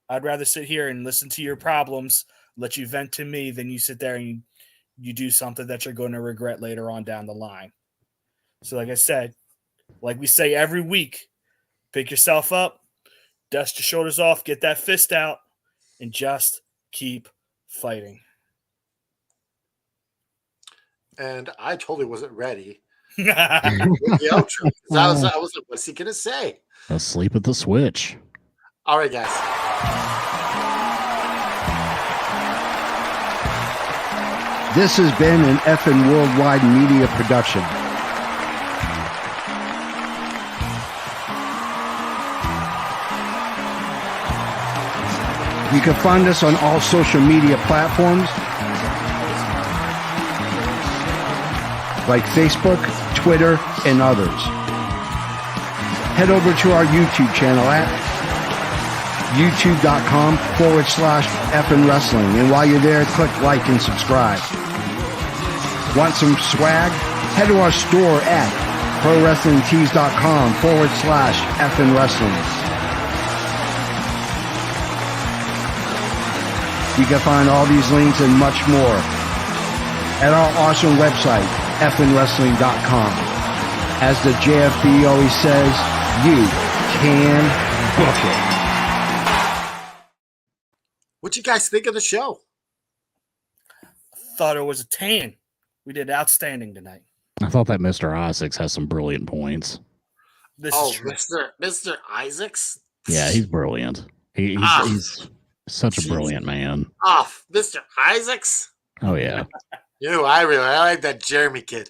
Speaker 4: I'd rather sit here and listen to your problems, let you vent to me, than you sit there and you do something that you're going to regret later on down the line. So like I said, like we say every week, pick yourself up, dust your shoulders off, get that fist out, and just keep fighting.
Speaker 1: And I totally wasn't ready with the outro. I was like, what's he gonna say?
Speaker 3: Asleep at the switch.
Speaker 1: All right, guys.
Speaker 6: This has been an effing worldwide media production. You can find us on all social media platforms like Facebook, Twitter, and others. Head over to our YouTube channel at youtube.com/effing wrestling. And while you're there, click like and subscribe. Want some swag? Head to our store at prowrestlingtees.com/effing wrestling. You can find all these links and much more at our awesome website, effingwrestling.com. As the JFB always says, you can book it.
Speaker 1: What you guys think of the show?
Speaker 4: Thought it was a 10. We did outstanding tonight.
Speaker 3: I thought that Mr. Isaacs has some brilliant points.
Speaker 4: This is true.
Speaker 1: Mr. Isaacs?
Speaker 3: Yeah, he's brilliant. He's such a brilliant man.
Speaker 1: Mr. Isaacs?
Speaker 3: Oh, yeah.
Speaker 1: I like that Jeremy kid.